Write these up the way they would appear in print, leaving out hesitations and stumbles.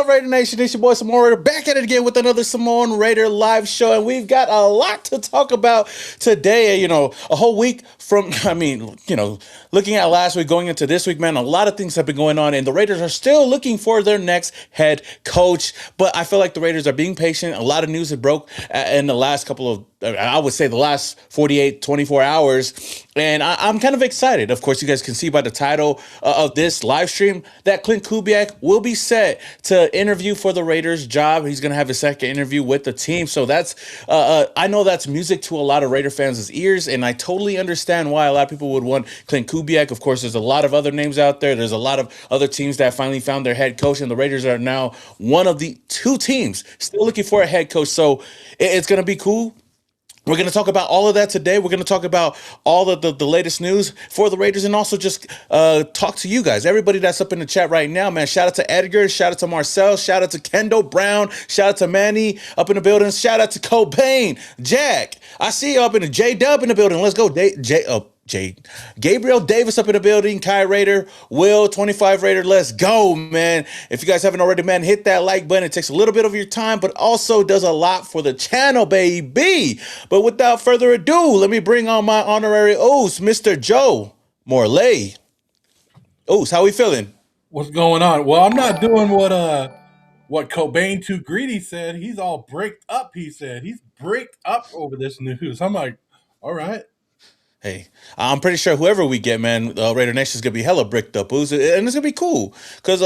up, Raider Nation? It's your boy Samoan Raider back at it again with another Samoan Raider live show, and we've got a lot to talk about today. A whole week from, looking at last week, going into this week, man, a lot of things have been going on, and the Raiders are still looking for their next head coach. But I feel like the Raiders are being patient. A lot of news had broke in the last couple of, I would say the last 48, 24 hours. And I'm kind of excited. Of course, you guys can see by the title of this live stream that Klint Kubiak will be set to interview for the Raiders job. He's going to have a second interview with the team. So that's, I know that's music to a lot of Raider fans' ears. And I totally understand why a lot of people would want Klint Kubiak. Of course, there's a lot of other names out there. There's a lot of other teams that finally found their head coach. And the Raiders are now one of the two teams still looking for a head coach. So it's going to be cool. We're going to talk about all of that today. We're going to talk about all the latest news for the Raiders and also just talk to you guys. Everybody that's up in the chat right now, man. Shout out to Edgar. Shout out to Marcel. Shout out to Kendall Brown. Shout out to Manny up in the building. Shout out to Cobain. Jack. I see you up in the J-Dub in the building. Let's go. Gabriel Davis up in the building. Kai Raider. Will 25 Raider. Let's go, man. If you guys haven't already, man, hit that like button. It takes a little bit of your time, but also does a lot for the channel, baby. But without further ado, let me bring on my honorary host, Mr. Joe Morley. Oos, how we feeling? What's going on? Well, I'm not doing what Cobain Too Greedy said. He's all bricked up, he said. He's bricked up over this news. I'm like, all right. Hey, I'm pretty sure whoever we get, man, Raider Nation's gonna be hella bricked up, Oos, and it's gonna be cool because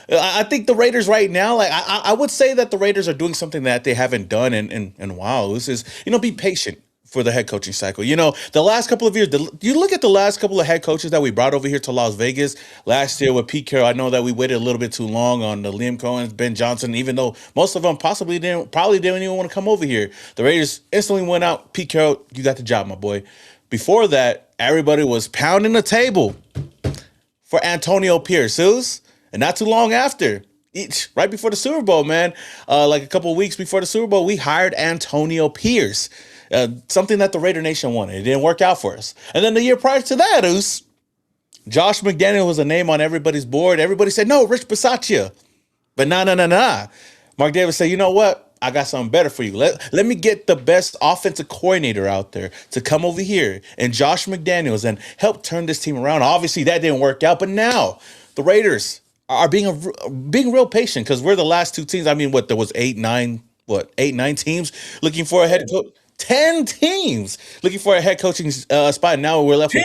I think the Raiders right now, like I would say that the Raiders are doing something that they haven't done in a while. Oos is be patient for the head coaching cycle. The last couple of years, you look at the last couple of head coaches that we brought over here to Las Vegas last year with Pete Carroll. I know that we waited a little bit too long on the Liam Cohen, Ben Johnson, even though most of them probably didn't even want to come over here. The Raiders instantly went out. Pete Carroll, you got the job, my boy. Before that, everybody was pounding the table for Antonio Pierce. And not too long after, right before the Super Bowl, man, like a couple of weeks before the Super Bowl, we hired Antonio Pierce. Something that the Raider Nation wanted. It didn't work out for us. And then the year prior to that, Josh McDaniel was a name on everybody's board. Everybody said, no, Rich Bisaccia. But nah. Mark Davis said, you know what? I got something better for you. Let me get the best offensive coordinator out there to come over here and Josh McDaniels and help turn this team around. Obviously, that didn't work out. But now the Raiders are being real patient because we're the last two teams. I mean, there was 9 teams looking for a head coach. 10 teams looking for a head coaching spot. Now we're left 10.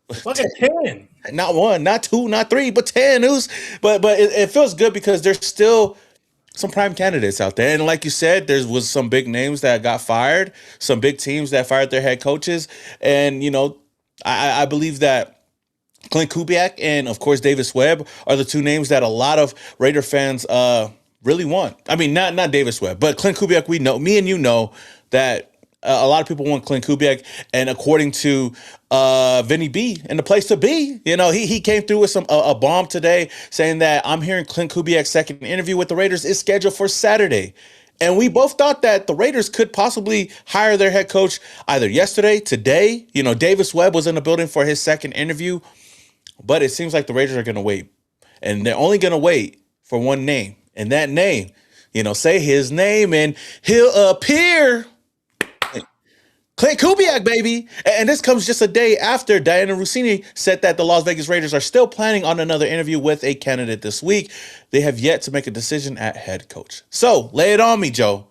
with 2. Look at 10. Not 1, not 2, not 3, but 10. But it feels good because there's still some prime candidates out there. And like you said, there was some big names that got fired, some big teams that fired their head coaches. And, I believe that Klint Kubiak and, of course, Davis Webb are the two names that a lot of Raider fans really want. I mean, not Davis Webb, but Klint Kubiak, we know, me and you know that a lot of people want Klint Kubiak. And according to Vinny B and the place to be, he came through with a bomb today saying that I'm hearing Klint Kubiak's second interview with the Raiders is scheduled for Saturday. And we both thought that the Raiders could possibly hire their head coach either yesterday, today. Davis Webb was in the building for his second interview, but it seems like the Raiders are going to wait. And they're only going to wait for one name. And that name, say his name and he'll appear. Klint Kubiak, baby. And this comes just a day after Diana Rossini said that the Las Vegas Raiders are still planning on another interview with a candidate this week. They have yet to make a decision at head coach. So lay it on me, Joe.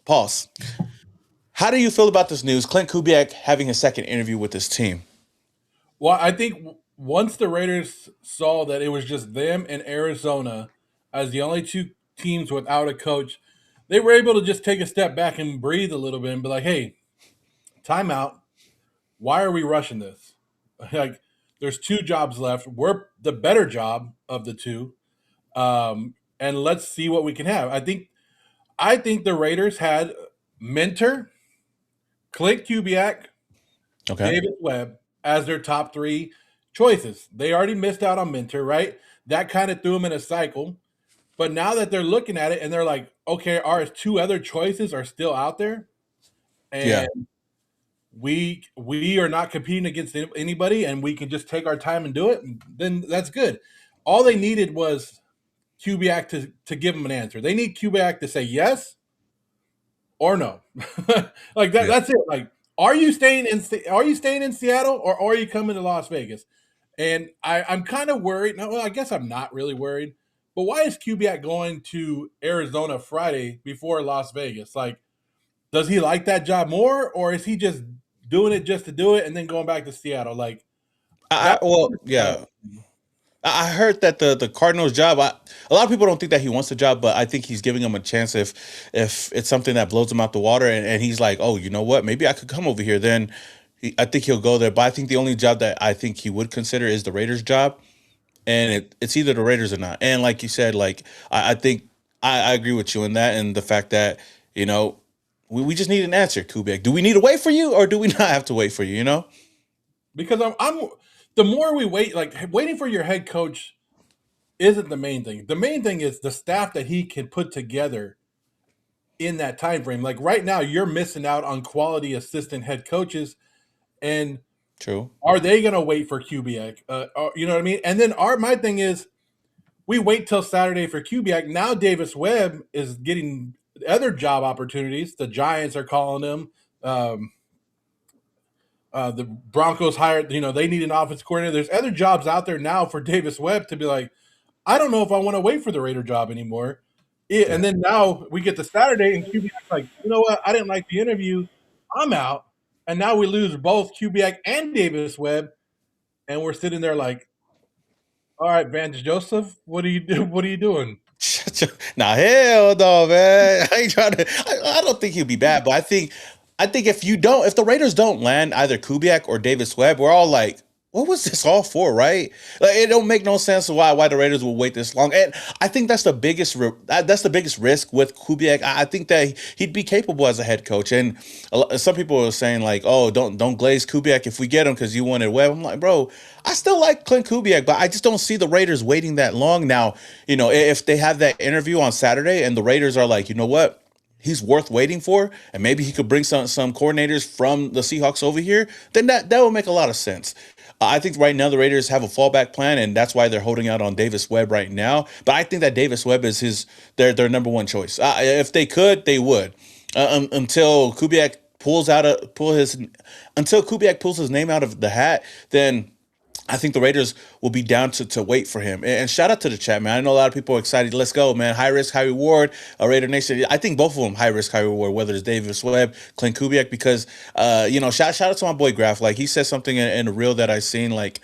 Pause. How do you feel about this news? Klint Kubiak having a second interview with this team. Well, I think once the Raiders saw that it was just them and Arizona as the only two teams without a coach, they were able to just take a step back and breathe a little bit and be like, hey, timeout. Why are we rushing this? Like, there's 2 jobs left. We're the better job of the 2, and let's see what we can have. I think the Raiders had Mentor, Klint Kubiak, Okay. Davis Webb as their top 3 choices. They already missed out on Mentor, right? That kind of threw them in a cycle. But now that they're looking at it and they're like, okay, our 2 other choices are still out there, and Yeah. we are not competing against anybody and we can just take our time and do it, then that's good. All they needed was Kubiak to give them an answer. They need Kubiak to say yes or no. Like that. Yeah. That's it. Like, are you staying in Seattle or are you coming to Las Vegas? And I'm kind of worried. No, well, I guess I'm not really worried. But why is Kubiak going to Arizona Friday before Las Vegas? Like, does he like that job more, or is he just doing it just to do it and then going back to Seattle? Like that. Well, yeah. I heard that the Cardinals job. A lot of people don't think that he wants the job, but I think he's giving him a chance if it's something that blows him out the water, and he's like, oh, you know what? Maybe I could come over here. Then I think he'll go there. But I think the only job that I think he would consider is the Raiders job, and it's either the Raiders or not. And like you said, like I think I agree with you in that, and the fact that you know we just need an answer, Kubiak. Do we need to wait for you, or do we not have to wait for you? You know? Because I'm the more we wait, like waiting for your head coach isn't the main thing. The main thing is the staff that he can put together in that time frame. Like right now, you're missing out on quality assistant head coaches, and True. are they going to wait for Kubiak? You know what I mean? And then my thing is, we wait till Saturday for Kubiak. Now Davis Webb is getting other job opportunities. The Giants are calling him. The Broncos hired, they need an offense coordinator. There's other jobs out there now for Davis Webb to be like, I don't know if I want to wait for the Raider job anymore. Yeah, Yeah. and then now we get to Saturday, and Kubiak's like, you know what? I didn't like the interview. I'm out. And now we lose both Kubiak and Davis Webb, and we're sitting there like, all right, Vance Joseph, what are you do? What are you doing? Nah, hell no, man. I ain't trying to. I don't think he'll be bad, but I think if the Raiders don't land either Kubiak or Davis Webb, we're all like, what was this all for, right? Like, it don't make no sense why the Raiders will wait this long. And I think that's the biggest risk with Kubiak. I think that he'd be capable as a head coach. And some people are saying like, oh, don't glaze Kubiak if we get him because you wanted Webb. I'm like, bro, I still like Klint Kubiak, but I just don't see the Raiders waiting that long. Now, if they have that interview on Saturday and the Raiders are like, you know what? He's worth waiting for, and maybe he could bring some coordinators from the Seahawks over here, then that would make a lot of sense. I think right now the Raiders have a fallback plan, and that's why they're holding out on Davis Webb right now. But I think that Davis Webb is their number one choice. If they could, they would. Until Kubiak pulls his name out of the hat, then I think the Raiders will be down to wait for him. And shout out to the chat, man. I know a lot of people are excited. Let's go, man. High risk, high reward. Raider Nation. I think both of them high risk, high reward. Whether it's Davis Webb, Clint Kubiak, because shout out to my boy Graf. Like he said something in a reel that I seen. Like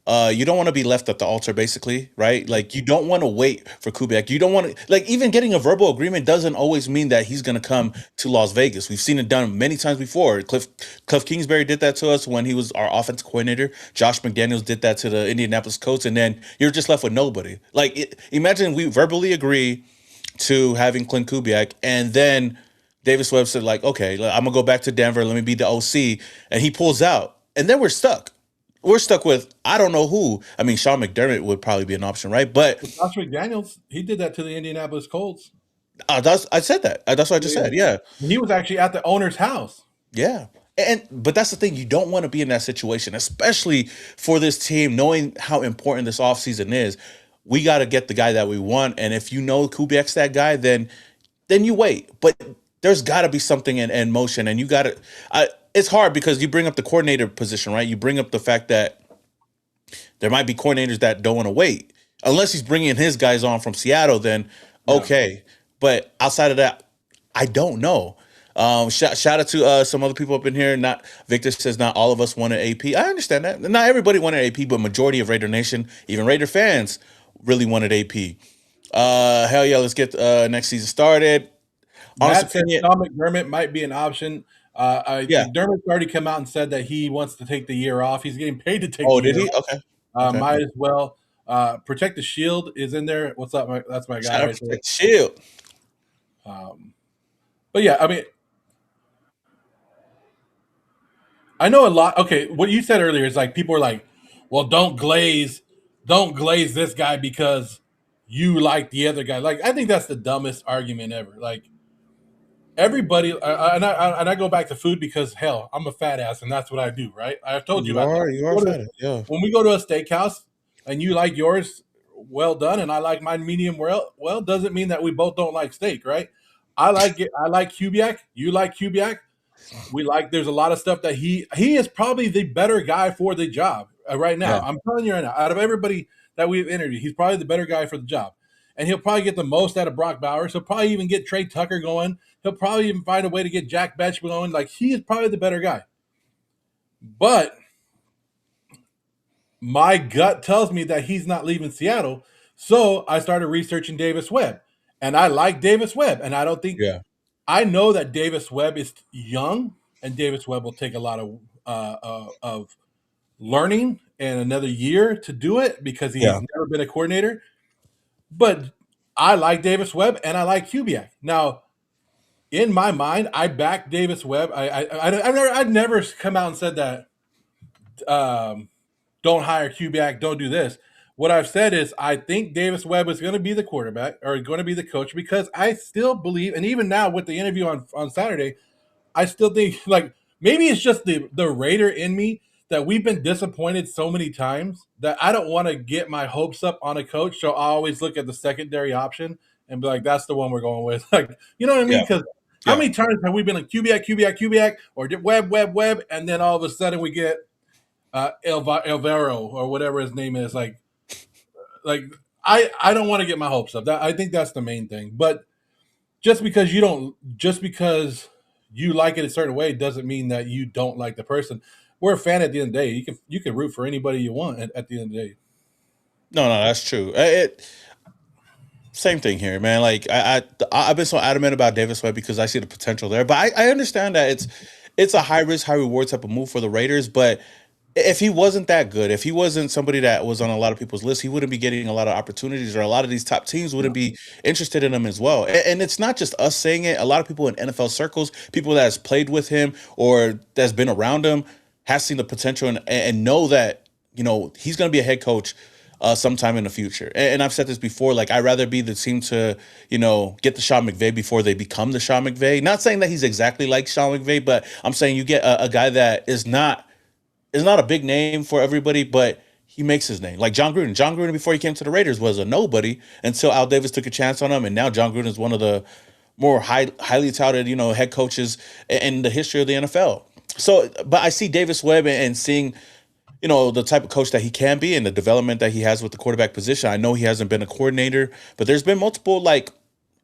you don't want to be left at the altar, basically, right? Like you don't want to wait for Kubiak. You don't want to like even getting a verbal agreement doesn't always mean that he's going to come to Las Vegas. We've seen it done many times before. Cliff Kingsbury did that to us when he was our offensive coordinator. Josh McDaniels did that to the Indianapolis Colts, and then you're just left with nobody. Like imagine we verbally agree to having Clint Kubiak, and then Davis Webb said like, okay, I'm gonna go back to Denver. Let me be the OC, and he pulls out, and then we're stuck. We're stuck with I don't know who. I mean, Sean McDermott would probably be an option, right? But Josh McDaniels, he did that to the Indianapolis Colts. I said that. That's what I just Yeah. said. Yeah, He was actually at the owner's house. yeah. But that's the thing. You don't want to be in that situation, especially for this team, knowing how important this offseason is. We got to get the guy that we want, and if you know Kubiak's that guy, then you wait. But there's got to be something in motion, and you got to. It's hard because you bring up the coordinator position, right? You bring up the fact that there might be coordinators that don't want to wait. Unless he's bringing his guys on from Seattle, then Yeah. okay. But outside of that, I don't know. Shout out to some other people up in here. Not Victor says not all of us wanted AP. I understand that. Not everybody wanted AP, but majority of Raider Nation, even Raider fans, really wanted AP. Hell yeah, let's get next season started. Honest Matt said opinion, Sean McDermott might be an option. yeah. McDermott's already come out and said that he wants to take the year off. He's getting paid to take Oh, the did year he? off. Okay, okay. Might as well. Protect the Shield is in there. What's up? That's my guy Shout out right there. Protect Shield. But yeah, I mean, I know a lot. Okay, what you said earlier is like people are like, well, don't glaze this guy because you like the other guy. Like, I think that's the dumbest argument ever. Like, everybody, and I go back to food because hell, I'm a fat ass, and that's what I do. Right? I've told you about that. You are fat. Yeah. When we go to a steakhouse and you like yours well done and I like mine medium well, doesn't mean that we both don't like steak, right? I like it. I like Kubiak. You like Kubiak. We like. There's a lot of stuff that he is probably the better guy for the job right now. Yeah. I'm telling you right now, out of everybody that we've interviewed, he's probably the better guy for the job, and he'll probably get the most out of Brock Bowers. He'll probably even get Trey Tucker going. He'll probably even find a way to get Jack Betch going. Like he is probably the better guy. But my gut tells me that he's not leaving Seattle. So I started researching Davis Webb. And I like Davis Webb. And I don't think Yeah. I know that Davis Webb is young and Davis Webb will take a lot of learning and another year to do it because he's Yeah. never been a coordinator. But I like Davis Webb and I like Kubiak. Now, in my mind, I back Davis Webb. I've never come out and said that um, don't hire Kubiak, don't do this. What I've said is I think Davis Webb is going to be the quarterback or going to be the coach because I still believe, and even now with the interview on Saturday, I still think like maybe it's just the Raider in me that we've been disappointed so many times that I don't want to get my hopes up on a coach. So I always look at the secondary option and be like, that's the one we're going with. Like, you know what I mean? Yeah. Because how Yeah. many times have we been like Kubiak, or Webb, and then all of a sudden we get Elvero or whatever his name is. Like I don't want to get my hopes up. I think that's the main thing. But just because you like it a certain way doesn't mean that you don't like the person. We're a fan at the end of the day. You can root for anybody you want at the end of the day. No, no, that's true. Same thing here, man. Like I've been so adamant about Davis Webb because I see the potential there. But I understand that it's a high risk, high reward type of move for the Raiders. But if he wasn't that good, if he wasn't somebody that was on a lot of people's list, he wouldn't be getting a lot of opportunities, or a lot of these top teams wouldn't be interested in him as well. And it's not just us saying it. A lot of people in NFL circles, people that has played with him or that's been around him, has seen the potential and know that he's going to be a head coach sometime in the future. And I've said this before, like I'd rather be the team to, get the Sean McVay before they become the Sean McVay. Not saying that he's exactly like Sean McVay, but I'm saying you get a guy that is not a big name for everybody, but he makes his name. Like John Gruden. John Gruden before he came to the Raiders was a nobody until Al Davis took a chance on him, and now John Gruden is one of the more highly touted, head coaches in the history of the NFL. So, but I see Davis Webb and seeing the type of coach that he can be and the development that he has with the quarterback position. I know he hasn't been a coordinator, but there's been multiple like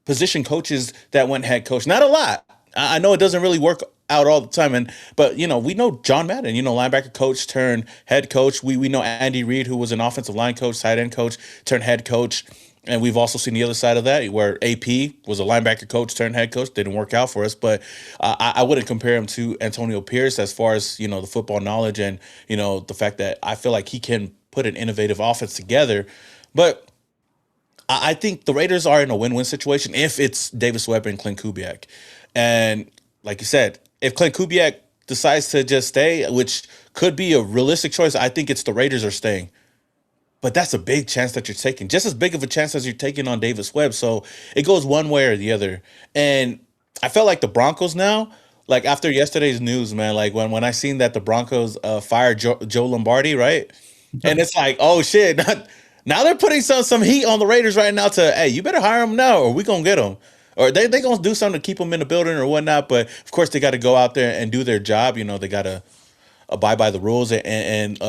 position coaches that went head coach. Not a lot. I know it doesn't really work out all the time, but we know John Madden, linebacker coach turned head coach. We know Andy Reid, who was an offensive line coach, tight end coach, turned head coach. And we've also seen the other side of that, where AP was a linebacker coach turned head coach. Didn't work out for us, but I wouldn't compare him to Antonio Pierce as far as the football knowledge and the fact that I feel like he can put an innovative offense together. But I think the Raiders are in a win-win situation if it's Davis Webb and Klint Kubiak. And like you said, if Clint Kubiak decides to just stay, which could be a realistic choice, I think it's the Raiders are staying. But that's a big chance that you're taking, just as big of a chance as you're taking on Davis Webb. So it goes one way or the other. And I felt like the Broncos now, like after yesterday's news, man, like when I seen that the Broncos fired Joe Lombardi, right? And it's like, oh shit, now they're putting some heat on the Raiders right now to, hey, you better hire him now or we gonna get him. Or they gonna do something to keep him in the building or whatnot. But of course they got to go out there and do their job. They got to abide by the rules and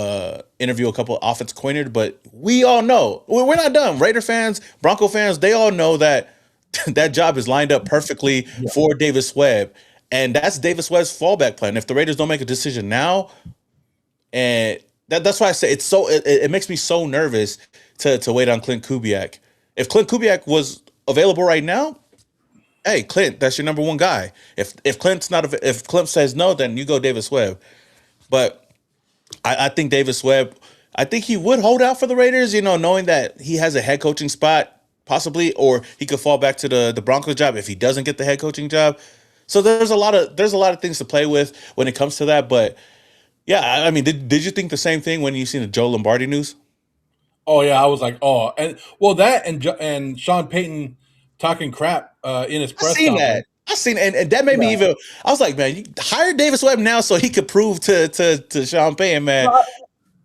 interview a couple of offensive coordinators. But we all know we're not dumb. Raider fans, Bronco fans, they all know that that job is lined up perfectly Yeah. for Davis Webb, and that's Davis Webb's fallback plan. If the Raiders don't make a decision now, and that's why I say it makes me so nervous to wait on Klint Kubiak. If Klint Kubiak was available right now, hey Clint, that's your number one guy. If Clint says no, then you go Davis Webb. But I think Davis Webb, I think he would hold out for the Raiders, knowing that he has a head coaching spot possibly, or he could fall back to the Broncos job if he doesn't get the head coaching job. So there's a lot of things to play with when it comes to that. But yeah, I mean, did you think the same thing when you seen the Joe Lombardi news? Oh yeah, I was like, oh, and well, that and Sean Payton talking crap in his I press seen that. conference. I seen and that made me Yeah. even. I was like, man, you hire Davis Webb now so he could prove to Sean Payton, man.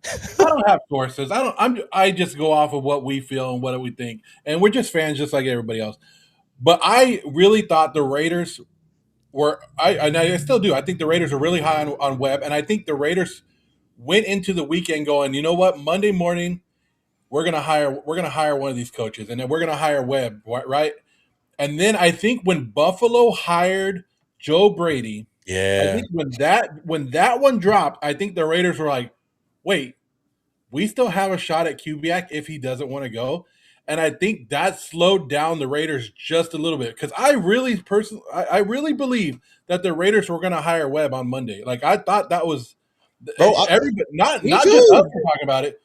I don't have sources. I don't. I just go off of what we feel and what we think, and we're just fans, just like everybody else. But I really thought the Raiders were. And I still do. I think the Raiders are really high on Webb, and I think the Raiders went into the weekend going, you know what? Monday morning we're gonna hire one of these coaches, and then we're gonna hire Webb, right? And then I think when Buffalo hired Joe Brady, I Yeah, think when that one dropped, I think the Raiders were like, wait, we still have a shot at Kubiak if he doesn't want to go. And I think that slowed down the Raiders just a little bit because I really believe that the Raiders were going to hire Webb on Monday. Like I thought that was bro. everybody, not Me not just us too. were talking about it.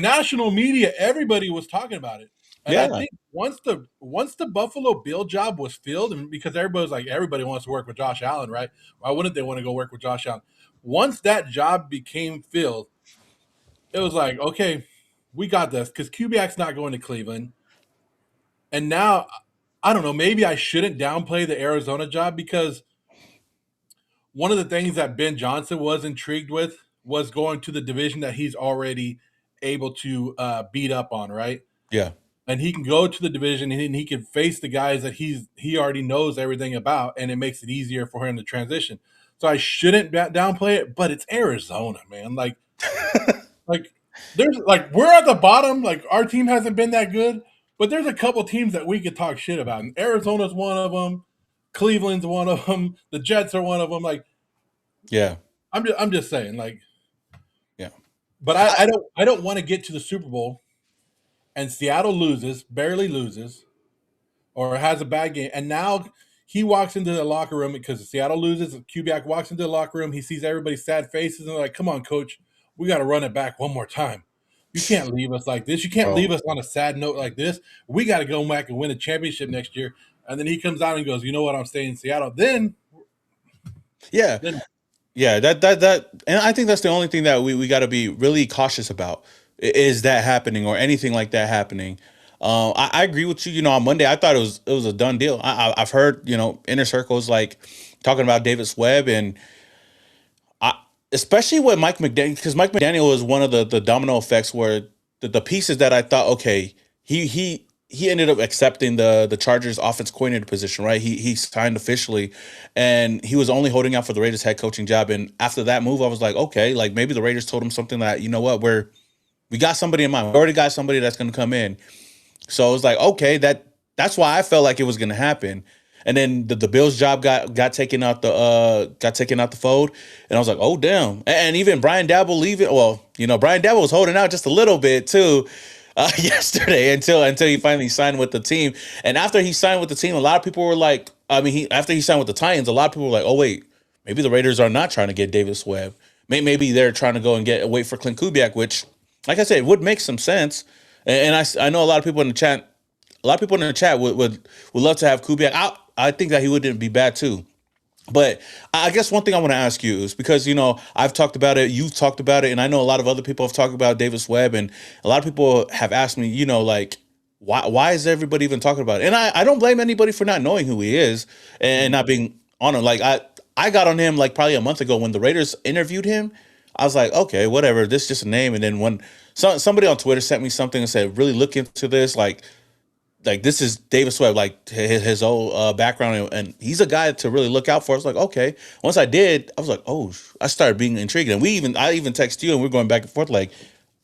National media, everybody was talking about it. And I Yeah, think once the Buffalo Bill job was filled, and because everybody's like everybody wants to work with Josh Allen, right? Why wouldn't they want to go work with Josh Allen? Once that job became filled, it was like, okay, we got this because Kubiak's not going to Cleveland. And now, I don't know, maybe I shouldn't downplay the Arizona job because one of the things that Ben Johnson was intrigued with was going to the division that he's already able to beat up on, right? yeah. And he can go to the division and he can face the guys that he already knows everything about, and it makes it easier for him to transition. So I shouldn't downplay it, but it's Arizona, man. Like there's like we're at the bottom. Like our team hasn't been that good, but there's a couple teams that we could talk shit about. And Arizona's one of them. Cleveland's one of them. The Jets are one of them. Like Yeah, I'm just saying. Like, yeah. but I don't want to get to the Super Bowl and Seattle loses, barely loses, or has a bad game, and now he walks into the locker room because Seattle loses. Kubiak walks into the locker room. He sees everybody's sad faces, and they're like, "Come on, coach, we got to run it back one more time. You can't leave us like this. You can't Bro. leave us on a sad note like this. We got to go back and win a championship next year." And then he comes out and goes, "You know what? I'm staying in Seattle." Yeah, Then yeah. That, and I think that's the only thing that we got to be really cautious about is that happening or anything like that happening. I agree with you. You know, on Monday I thought it was a done deal. I've heard inner circles like talking about Davis Webb and I, especially with Mike McDaniel, because Mike McDaniel was one of the domino effects where the pieces that I thought, okay, he ended up accepting the Chargers offense coordinator position, right? He signed officially, and he was only holding out for the Raiders head coaching job. And after that move, I was like, okay, like maybe the Raiders told him something that, you know what, we got somebody in mind. We already got somebody that's going to come in. So it was like, okay, that's why I felt like it was going to happen. And then the Bills job got taken out the fold, and I was like, oh damn. And even Brian Dabble leaving. Well, Brian Dabble was holding out just a little bit too yesterday until he finally signed with the team. And after he signed with the team, a lot of people were like, I mean, after he signed with the Titans, a lot of people were like, oh wait, maybe the Raiders are not trying to get Davis Webb. Maybe they're trying to go and wait for Clint Kubiak, which, like I said, it would make some sense. And I know a lot of people in the chat. A lot of people in the chat would love to have Kubiak. I think that he wouldn't be bad too. But I guess one thing I want to ask you is because I've talked about it, you've talked about it, and I know a lot of other people have talked about Davis Webb, and a lot of people have asked me, like, why is everybody even talking about it? And I don't blame anybody for not knowing who he is and not being on him. Like I got on him like probably a month ago when the Raiders interviewed him. I was like, okay, whatever, this is just a name. And then when somebody on Twitter sent me something and said, really look into this, like this is Davis Webb, like his whole background, and he's a guy to really look out for. I was like, okay. Once I did, I was like, oh, I started being intrigued, and I even text you, and we're going back and forth. Like,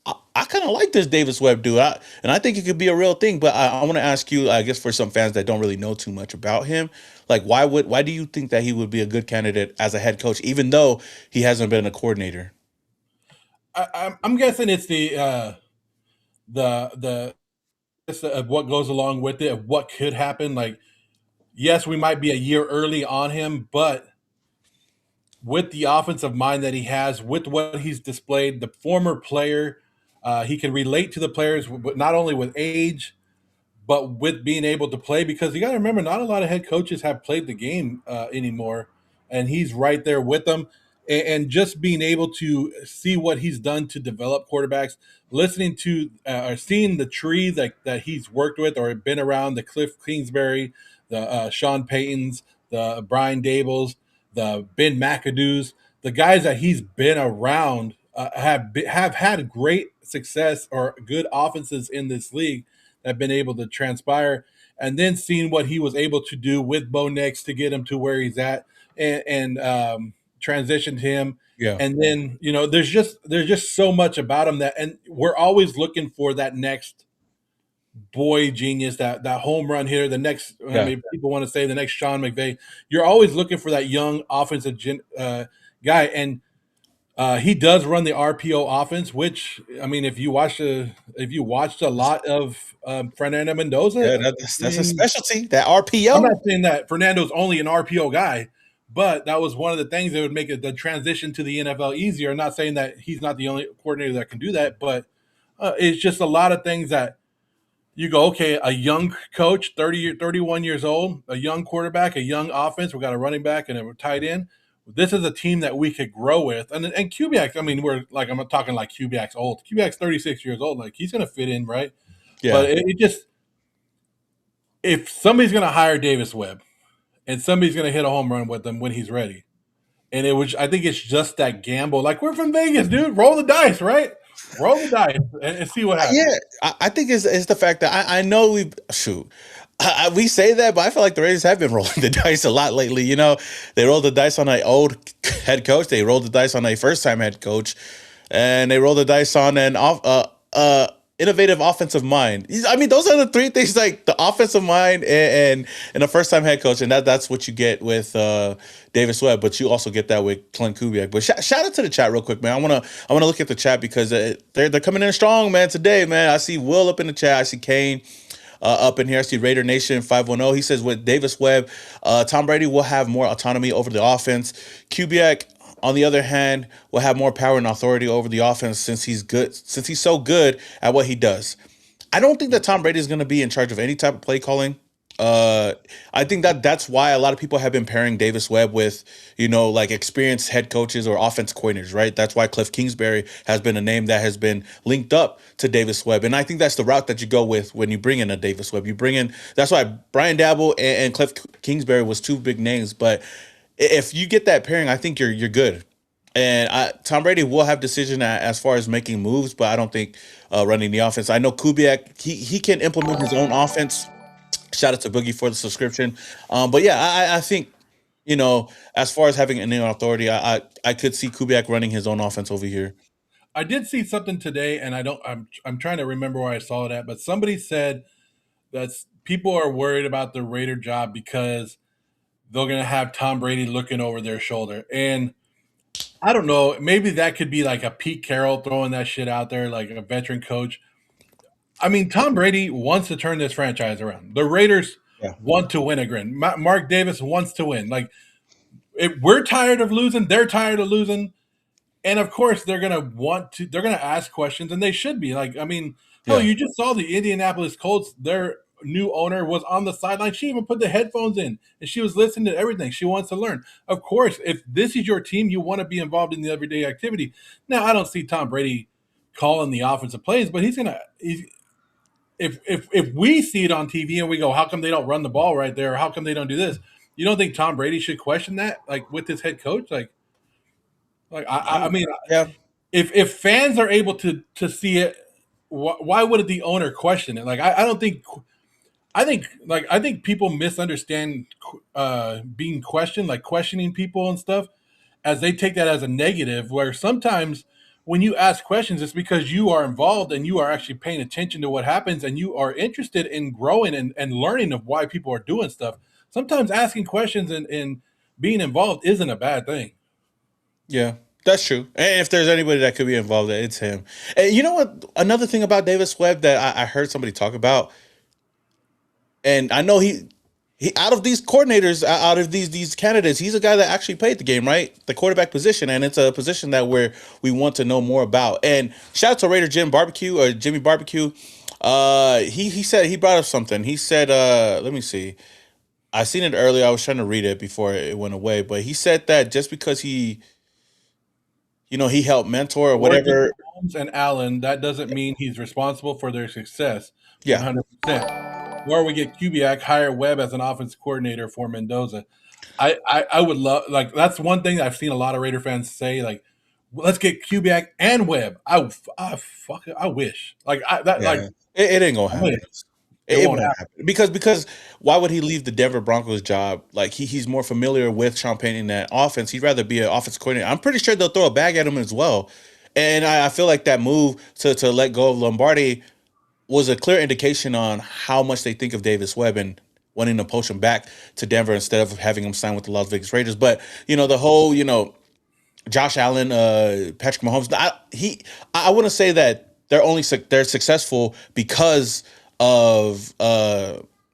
I kind of like this Davis Webb dude, and I think it could be a real thing. But I want to ask you, I guess, for some fans that don't really know too much about him, like, why do you think that he would be a good candidate as a head coach, even though he hasn't been a coordinator? I'm guessing it's the of what goes along with it, of what could happen. Like, yes, we might be a year early on him, but with the offensive mind that he has, with what he's displayed, the former player, he can relate to the players, not only with age, but with being able to play. Because you got to remember, not a lot of head coaches have played the game anymore, and he's right there with them. And just being able to see what he's done to develop quarterbacks, listening to or seeing the tree that he's worked with or been around, the Cliff Kingsbury, the Sean Paytons, the Brian Dables, the Ben McAdoo's, the guys that he's been around have had great success or good offenses in this league that have been able to transpire, and then seeing what he was able to do with Bo Nix to get him to where he's at, and transitioned him. Yeah. And then there's just so much about him that, and we're always looking for that next boy genius, that home run hitter, the next. I Yeah. mean, people want to say the next Sean McVay. You're always looking for that young offensive guy, and he does run the RPO offense, which, I mean, if you watched a lot of Fernando Mendoza, Yeah, I that's a mean, specialty. That I'm RPO. not saying that Fernando's only an RPO guy, but that was one of the things that would make the transition to the NFL easier. I'm not saying that he's not the only coordinator that can do that, but it's just a lot of things that you go, okay, a young coach, 31 years old, a young quarterback, a young offense. We got a running back and a tight end. This is a team that we could grow with. And Kubiak, I mean, I'm talking like Kubiak's old. Kubiak's 36 years old. Like, he's going to fit in, right? But Yeah. it just, if somebody's going to hire Davis Webb and somebody's going to hit a home run with him when he's ready, and I think it's just that gamble. Like, we're from Vegas, dude. Roll the dice, right? Roll the dice and see what happens. Yeah, I think it's the fact that I know we shoot. We say that, but I feel like the Raiders have been rolling the dice a lot lately. You know, they rolled the dice on an old head coach. They rolled the dice on a first time head coach, and they rolled the dice on an innovative offensive mind. I mean, those are the three things: like the offensive mind and a first time head coach, and that's what you get with Davis Webb. But you also get that with Klint Kubiak. But shout out to the chat real quick, man. I wanna look at the chat because they're coming in strong, man. Today, man. I see Will up in the chat. I see Kane. Up in here, I see Raider Nation 510. He says with Davis Webb, Tom Brady will have more autonomy over the offense. Kubiak, on the other hand, will have more power and authority over the offense since he's so good at what he does. I don't think that Tom Brady is going to be in charge of any type of play calling. Uh, I think that's why a lot of people have been pairing Davis Webb with, like experienced head coaches or offense coordinators, right? That's why Cliff Kingsbury has been a name that has been linked up to Davis Webb. And I think that's the route that you go with when you bring in a Davis Webb. You bring in, that's why Brian Dabble and Cliff Kingsbury was two big names. But if you get that pairing, I think you're good. And Tom Brady will have decision as far as making moves, but I don't think running the offense. I know Kubiak, he can implement his own offense. Shout out to Boogie for the subscription. But yeah, I think as far as having any authority, I could see Kubiak running his own offense over here. I did see something today, and I'm trying to remember where I saw it at, but somebody said that people are worried about the Raider job because they're going to have Tom Brady looking over their shoulder. And I don't know, maybe that could be like a Pete Carroll throwing that shit out there, like a veteran coach. I mean, Tom Brady wants to turn this franchise around. The Raiders Yeah, want to win again. Mark Davis wants to win. Like, we're tired of losing, they're tired of losing. And of course, they're gonna ask questions, and they should be. Like, I mean, hell, yeah, you just saw the Indianapolis Colts, their new owner was on the sideline. She even put the headphones in and she was listening to everything. She wants to learn. Of course, if this is your team, you want to be involved in the everyday activity. Now, I don't see Tom Brady calling the offensive plays, but he's if we see it on TV and we go, how come they don't run the ball right there? Or how come they don't do this? You don't think Tom Brady should question that, like, with his head coach? Like I mean, yeah, if fans are able to see it, why would the owner question it? Like, I don't think. I think people misunderstand being questioned, like questioning people and stuff, as they take that as a negative. Where sometimes when you ask questions, it's because you are involved and you are actually paying attention to what happens and you are interested in growing and learning of why people are doing stuff. Sometimes asking questions and being involved isn't a bad thing. yeah. That's true. And if there's anybody that could be involved, it's him. And you know what? Another thing about Davis Webb that I heard somebody talk about, and I know he out of these coordinators, out of these candidates, he's a guy that actually played the game, right? The quarterback position, and it's a position that we want to know more about. And shout out to Raider Jimmy Barbecue. He said he brought up something. He said, let me see. I seen it earlier. I was trying to read it before it went away, but he said that just because he helped mentor or Working whatever. with Holmes and Allen, that doesn't mean he's responsible for their success Yeah, 100%. Or we get Kubiak, hire Webb as an offense coordinator for Mendoza. I would love, like, that's one thing that I've seen a lot of Raider fans say, like, let's get Kubiak and Webb. I wish like Yeah, it ain't gonna I wish. happen. It It won't won't happen. happen because why would he leave the Denver Broncos job? Like he's more familiar with Sean Payton in that offense. He'd rather be an offensive coordinator. I'm pretty sure they'll throw a bag at him as well. And I feel like that move to let go of Lombardi was a clear indication on how much they think of Davis Webb and wanting to poach him back to Denver instead of having him sign with the Las Vegas Raiders. But the whole Josh Allen, Patrick Mahomes. I wouldn't say that they're successful because of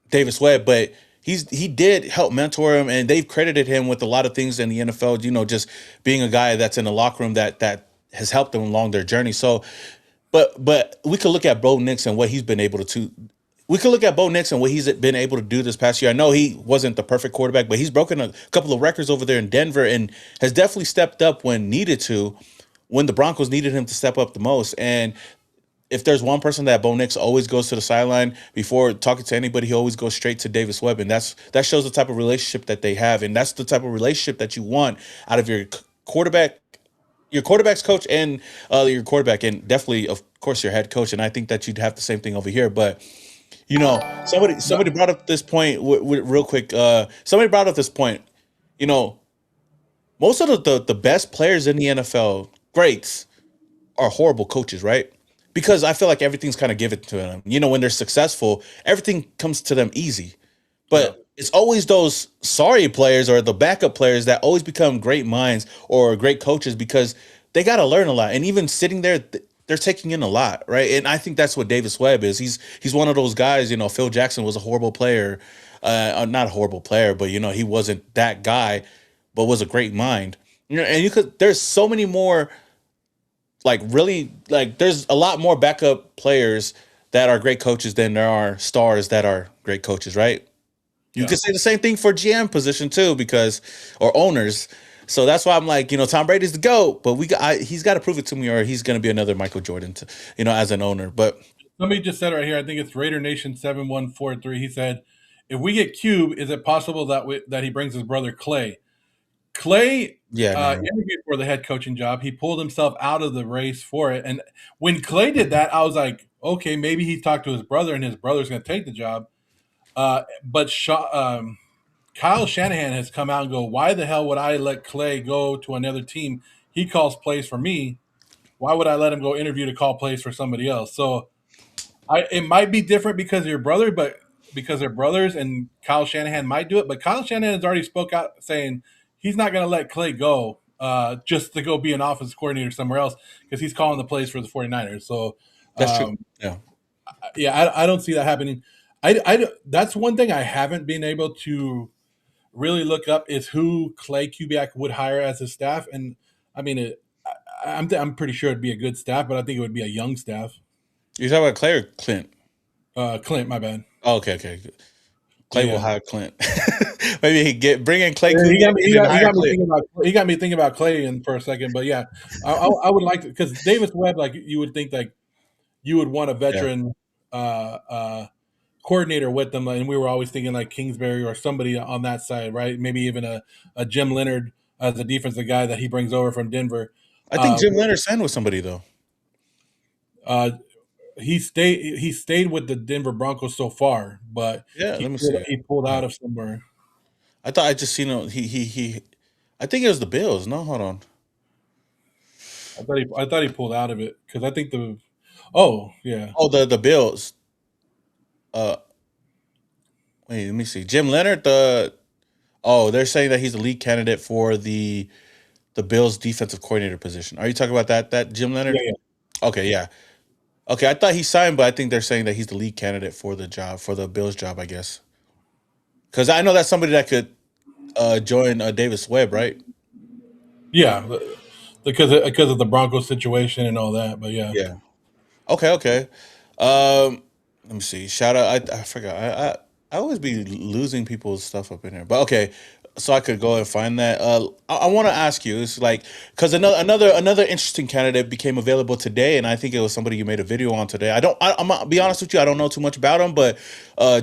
Davis Webb, but he did help mentor him, and they've credited him with a lot of things in the NFL. Just being a guy that's in the locker room that has helped them along their journey. So, but we could look at Bo Nix and what he's been able to. We could look at Bo Nix and what he's been able to do this past year. I know he wasn't the perfect quarterback, but he's broken a couple of records over there in Denver and has definitely stepped up when needed to, when the Broncos needed him to step up the most. And if there's one person that Bo Nix always goes to the sideline before talking to anybody, he always goes straight to Davis Webb, and that shows the type of relationship that they have, and that's the type of relationship that you want out of quarterback your quarterback's coach and your quarterback, and definitely, of course, your head coach. And I think that you'd have the same thing over here. But somebody brought up this point real quick. Somebody brought up this point. You know, most of the best players in the NFL, greats, are horrible coaches, right? Because I feel like everything's kind of given to them. When they're successful, everything comes to them easy. Yeah. But it's always those sorry players or the backup players that always become great minds or great coaches because they got to learn a lot. And even sitting there, they're taking in a lot, right? And I think that's what Davis Webb is. He's one of those guys. Phil Jackson was a horrible player, not a horrible player, but he wasn't that guy, but was a great mind. And there's so many more, like really, like there's a lot more backup players that are great coaches than there are stars that are great coaches, right? You Yeah. could say the same thing for GM position too, or owners. So that's why I'm like, Tom Brady's the GOAT, but he's got to prove it to me, or he's going to be another Michael Jordan, as an owner. But Somebody just said right here. I think it's Raider Nation 7143. He said, "If we get Cube, is it possible that he brings his brother Clay?" Clay yeah, man, interviewed for the head coaching job. He pulled himself out of the race for it, and when Clay did that, I was like, okay, maybe he talked to his brother, and his brother's going to take the job. But Kyle Shanahan has come out and go, why the hell would I let Clay go to another team? He calls plays for me. Why would I let him go interview to call plays for somebody else? So it might be different because of your brother, but because they're brothers and Kyle Shanahan might do it. But Kyle Shanahan has already spoke out saying he's not going to let Clay go just to go be an offensive coordinator somewhere else because he's calling the plays for the 49ers. So, that's true. um, Yeah, yeah, I don't see that happening. That's one thing I haven't been able to really look up is who Clay Kubiak would hire as his staff. And I mean, I'm pretty sure it'd be a good staff, but I think it would be a young staff. you talking about Clay or Clint? Clint, my bad. Oh, okay. Clay will Yeah. hire Clint. Maybe bring in Clay Yeah, Kubiak and then he hire got me Clint. thinking about Clay in for a second, but yeah, I would like to because Davis Webb, like you would think, like you would want a Yeah, veteran uh, uh, coordinator with them, and we were always thinking like Kingsbury or somebody on that side, right? Maybe even a Jim Leonard as a defensive guy that he brings over from Denver. I think Uh, Jim Leonard signed with somebody though. uh, he stayed with the Denver Broncos so far, but Yeah, let me see. he pulled Yeah. out of somewhere. I thought I just seen him. He. I think it was the Bills. No, hold on. I thought he pulled out of it because I think the oh yeah. Oh, the Bills. Uh, wait, let me see. Jim Leonard. They're saying that he's the lead candidate for the Bills defensive coordinator position. Are you talking about that Jim Yeah, Leonard? yeah. Okay, yeah. Okay, I thought he signed, but I think they're saying that he's the lead candidate for the job, for the Bills job, I guess. Because I know that's somebody that could join Davis Webb, right? Yeah, because of the Broncos situation and all that. But yeah, Yeah. Okay. Let me see. Shout out. I forgot. I always be losing people's stuff up in here, but okay. So I could go and find that. I want to ask you. It's like because another interesting candidate became available today, and I think it was somebody you made a video on today. I'm gonna be honest with you. I don't know too much about him, but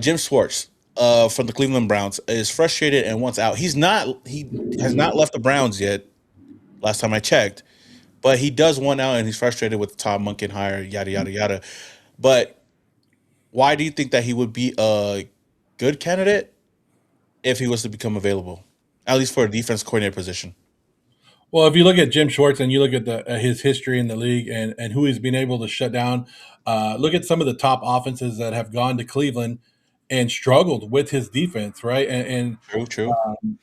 Jim Schwartz, from the Cleveland Browns, is frustrated and wants out. He has not left the Browns yet. Last time I checked, but he does want out and he's frustrated with the Todd Monken hire, yada yada yada. But why do you think that he would be a good candidate if he was to become available, at least for a defense coordinator position? Well, if you look at Jim Schwartz and you look at his history in the league and who he's been able to shut down, look at some of the top offenses that have gone to Cleveland and struggled with his defense, right? True, true.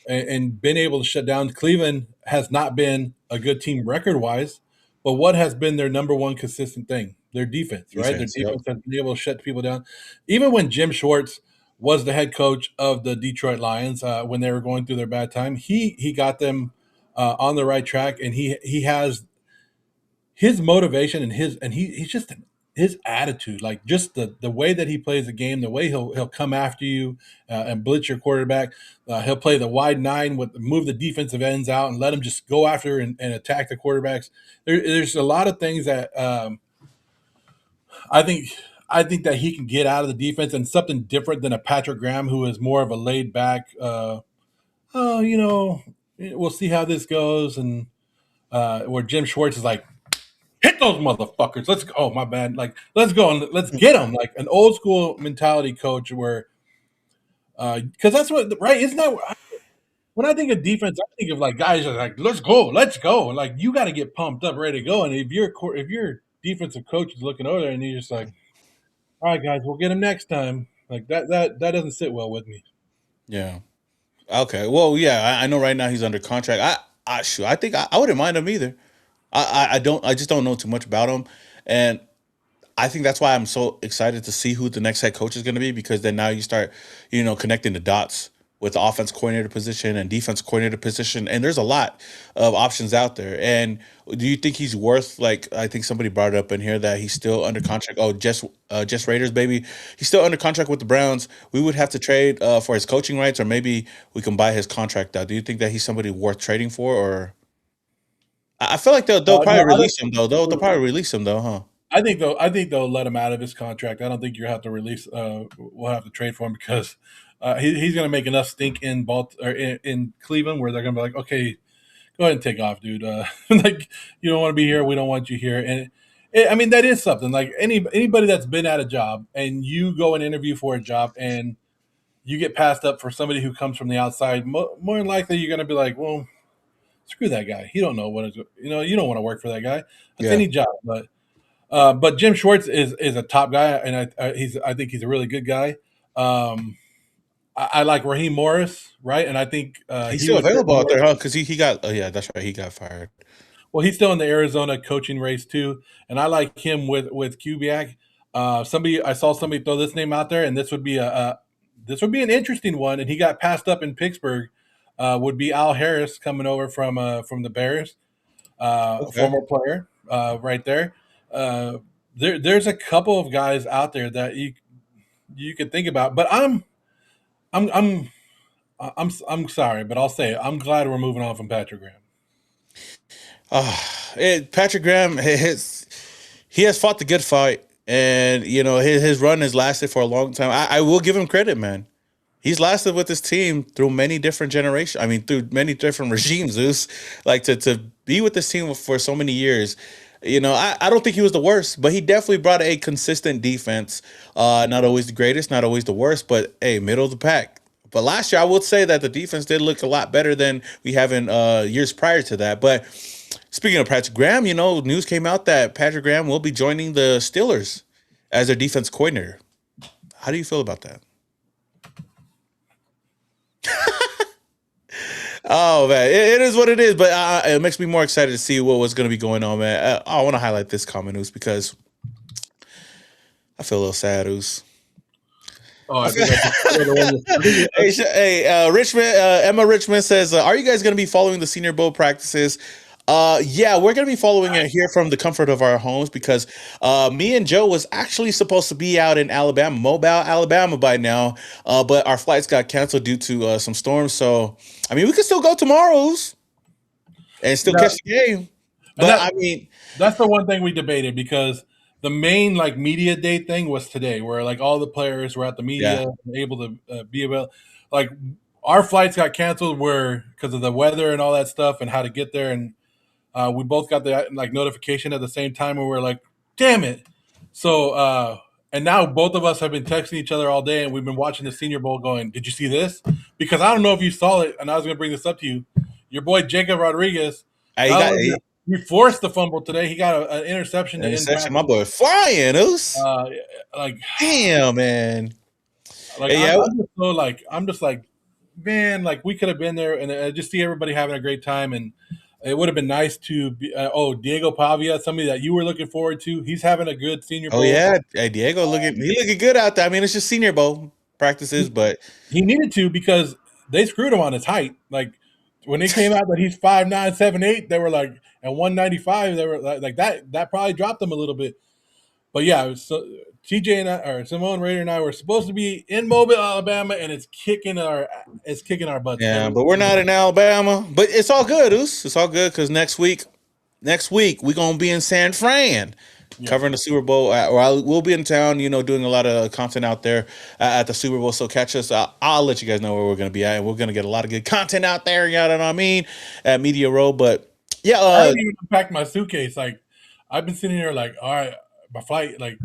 And been able to shut down. Cleveland has not been a good team record wise, but what has been their number one consistent thing? Their defense, right? Their Defense, yep. defense has been able to shut people down. Even when Jim Schwartz was the head coach of the Detroit Lions when they were going through their bad time, he got them on the right track, and he has his motivation and he's just his attitude, like just the way that he plays the game, the way he'll come after you and blitz your quarterback. He'll play the wide nine with move the defensive ends out and let him just go after and attack the quarterbacks. There's a lot of things that I think I think that he can get out of the defense and something different than a Patrick Graham who is more of a laid back. Oh, we'll see how this goes, and where Jim Schwartz is like, hit those motherfuckers. Let's go. Oh, my bad. Like, let's go and let's get them. Like an old school mentality coach where, because that's what, right? Isn't that when I think of defense, I think of like guys that are like, let's go. Like, you got to get pumped up, ready to go. And if your defensive coach is looking over there and you're just like, all right, guys, we'll get him next time. Like that doesn't sit well with me. Yeah. Okay. Well, yeah, I know right now he's under contract. Shoot, I think I wouldn't mind him either. I don't. I just don't know too much about him, and I think that's why I'm so excited to see who the next head coach is going to be, because then now you start, connecting the dots with the offense coordinator position and defense coordinator position, and there's a lot of options out there. And do you think he's worth, like, I think somebody brought it up in here that he's still under contract? Oh, just Raiders, baby, he's still under contract with the Browns. We would have to trade for his coaching rights, or maybe we can buy his contract out. Do you think that he's somebody worth trading for, or I feel like they'll No, probably release him though. They'll probably release him though, huh? I think they'll let him out of his contract. I don't think you have to release. We'll have to trade for him because he's going to make enough stink in or in Cleveland where they're going to be like, okay, go ahead and take off, dude. Like you don't want to be here. We don't want you here. And I mean that is something. Like anybody that's been at a job and you go and interview for a job and you get passed up for somebody who comes from the outside, more than likely you're going to be like, well, screw that guy. He don't know what is. You don't want to work for that guy. That's Yeah. any job, but Jim Schwartz is a top guy, and I think he's a really good guy. I like Raheem Morris, right? And I think He's he still would fit available out more. there, huh? Because he got, oh yeah, that's right, he got fired. Well, he's still in the Arizona coaching race too, and I like him with Kubiak. Somebody I saw somebody throw this name out there, and this would be an interesting one. And he got passed up in Pittsburgh. Would be Al Harris coming over from the Bears, Okay. former player, right there. Uh, there's a couple of guys out there that you could think about, but I'm I'm I'm sorry, but I'll say it. I'm glad we're moving on from Patrick Graham. Uh, Patrick Graham, he has fought the good fight, and his run has lasted for a long time. I will give him credit, man. He's lasted with his team through many different generations. I mean, through many different regimes. Zeus, like to be with this team for so many years. I don't think he was the worst, but he definitely brought a consistent defense. Not always the greatest, not always the worst, but hey, middle of the pack. But last year, I would say that the defense did look a lot better than we have in years prior to that. But speaking of Patrick Graham, news came out that Patrick Graham will be joining the Steelers as their defense coordinator. How do you feel about that? Oh man, it is what it is. But it makes me more excited to see what's going to be going on, man. I want to highlight this comment, Oos, because I feel a little sad, Oos. Oh, I I feel, think I just the one. hey, Richmond, Emma Richmond says, "Are you guys going to be following the Senior Bowl practices?" Yeah, we're going to be following it here from the comfort of our homes, because me and Joe was actually supposed to be out in Alabama, Mobile, Alabama by now, but our flights got canceled due to some storms. So, I mean, we could still go tomorrow's and still Yeah, catch the game. and But I mean, that's the one thing we debated because the main like media day thing was today, where like all the players were at the yeah, media and able to be able. Like our flights got canceled where because of the weather and all that stuff and how to get there, and We both got the like notification at the same time, and we're like, "Damn it!" So, and now both of us have been texting each other all day, and we've been watching the Senior Bowl. Going, did you see this? Because I don't know if you saw it, and I was going to bring this up to you. Your boy Jacob Rodriguez, Hey, not only did he forced the fumble today, he got an interception to end back. my boy flying, Oos. Like, Damn, man. like Hey, yeah. I'm just like, man, like we could have been there, and I just see everybody having a great time, and it would have been nice to be. Diego Pavia, somebody that you were looking forward to, he's having a good Senior Oh Bowl. yeah. Hey, Diego looking good out there. I mean, it's just Senior Bowl practices, but He needed to because they screwed him on his height. Like when it came out that he's 5'9", 7'8", they were like at 195, they were like that. That probably dropped him a little bit. But yeah, so TJ and I, or Simone Raider and I were supposed to be in Mobile, Alabama, and it's kicking our butts. yeah, but we're not in Alabama. But it's all good, Oos. It's all good because next week we're gonna be in San Fran. Yeah. Covering the Super Bowl, we'll be in town, doing a lot of content out there at the Super Bowl. So catch us. I'll let you guys know where we're going to be at, and we're going to get a lot of good content out there. You know what I mean? At Media Row, but yeah, I haven't even unpacked my suitcase. Like I've been sitting here, like, all right, my flight, like,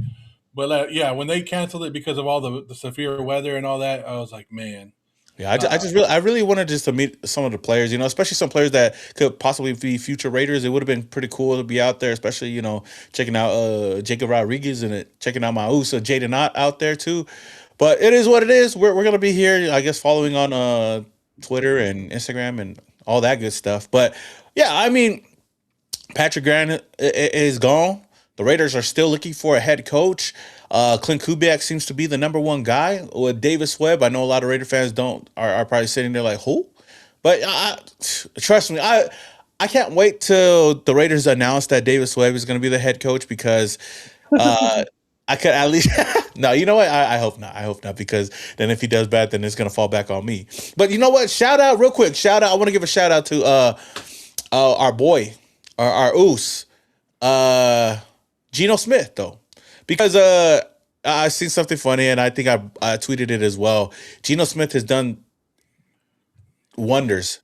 but yeah, when they canceled it because of all the severe weather and all that, I was like, man. yeah, I really wanted just to meet some of the players, especially some players that could possibly be future Raiders. It would have been pretty cool to be out there, especially checking out Jacob Rodriguez and checking out my Usa Jaden out there too. But it is what it is. We're gonna be here, I guess, following on Twitter and Instagram and all that good stuff. But yeah, I mean, Patrick Grant is gone. The Raiders are still looking for a head coach. Klint Kubiak seems to be the number one guy with Davis Webb. I know a lot of Raider fans are probably sitting there like, who? But trust me, I can't wait till the Raiders announce that Davis Webb is going to be the head coach because I could at least no. You know what? I hope not. I hope not because then if he does bad, then it's going to fall back on me. But you know what? Shout out real quick. Shout out. I want to give a shout out to our boy, our Oos. Geno Smith though, because I seen something funny and I think I tweeted it as well. Geno Smith has done wonders.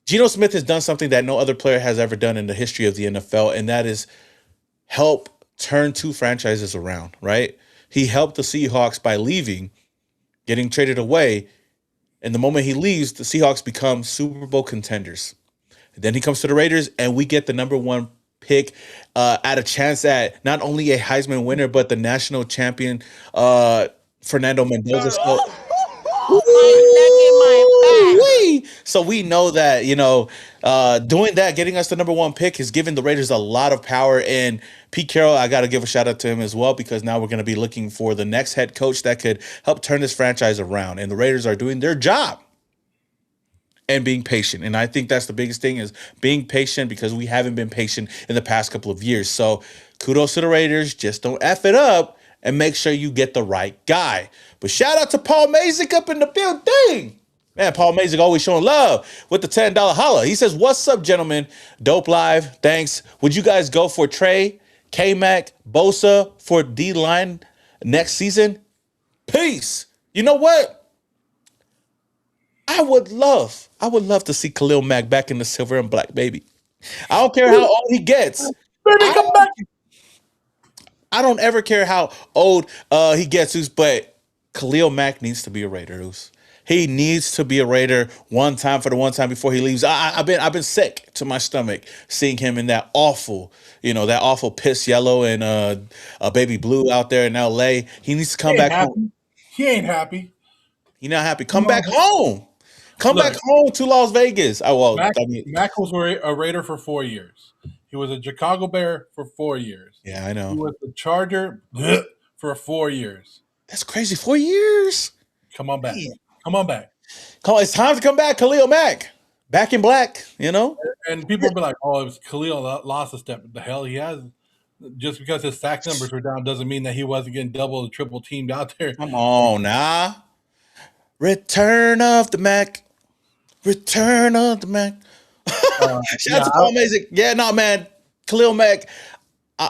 Geno Smith has done something that no other player has ever done in the history of the NFL, and that is help turn two franchises around. Right? He helped the Seahawks by leaving, getting traded away, and the moment he leaves, the Seahawks become Super Bowl contenders. And then he comes to the Raiders, and we get the number one pick at a chance at not only a Heisman winner but the national champion Fernando Mendoza. So we know that doing that, getting us the number one pick, has given the Raiders a lot of power. And Pete Carroll, I got to give a shout out to him as well because now we're going to be looking for the next head coach that could help turn this franchise around. And the Raiders are doing their job and being patient. And I think that's the biggest thing is being patient because we haven't been patient in the past couple of years. So kudos to the Raiders. Just don't F it up and make sure you get the right guy. But shout out to Paul Mazik up in the building. Man, Paul Mazik always showing love with the $10 holla. He says, what's up, gentlemen? Dope live. Thanks. Would you guys go for Trey, K-Mac, Bosa for D-line next season? Peace. You know what? I would love to see Khalil Mack back in the silver and black, baby. I don't care how old he gets. Baby, come back. I don't ever care how old he gets, but Khalil Mack needs to be a Raider. He needs to be a Raider one time before he leaves. I've been sick to my stomach seeing him in that awful piss yellow and a baby blue out there in LA. He needs to come back home. He ain't happy. He's not happy. Come back home. Come back home to Las Vegas. Mack was a Raider for 4 years. He was a Chicago Bear for 4 years. Yeah, I know. He was the Charger for 4 years. That's crazy. 4 years. Come on back. Come on back. It's time to come back, Khalil Mack. Back in black, And people will be like, oh, it was Khalil lost a step. The hell he has. Just because his sack numbers were down doesn't mean that he wasn't getting double or triple teamed out there. Come on, nah. Return of the Mac. Return of the Mac. Shout out to Paul Mazik. Yeah, no, man. Khalil Mack.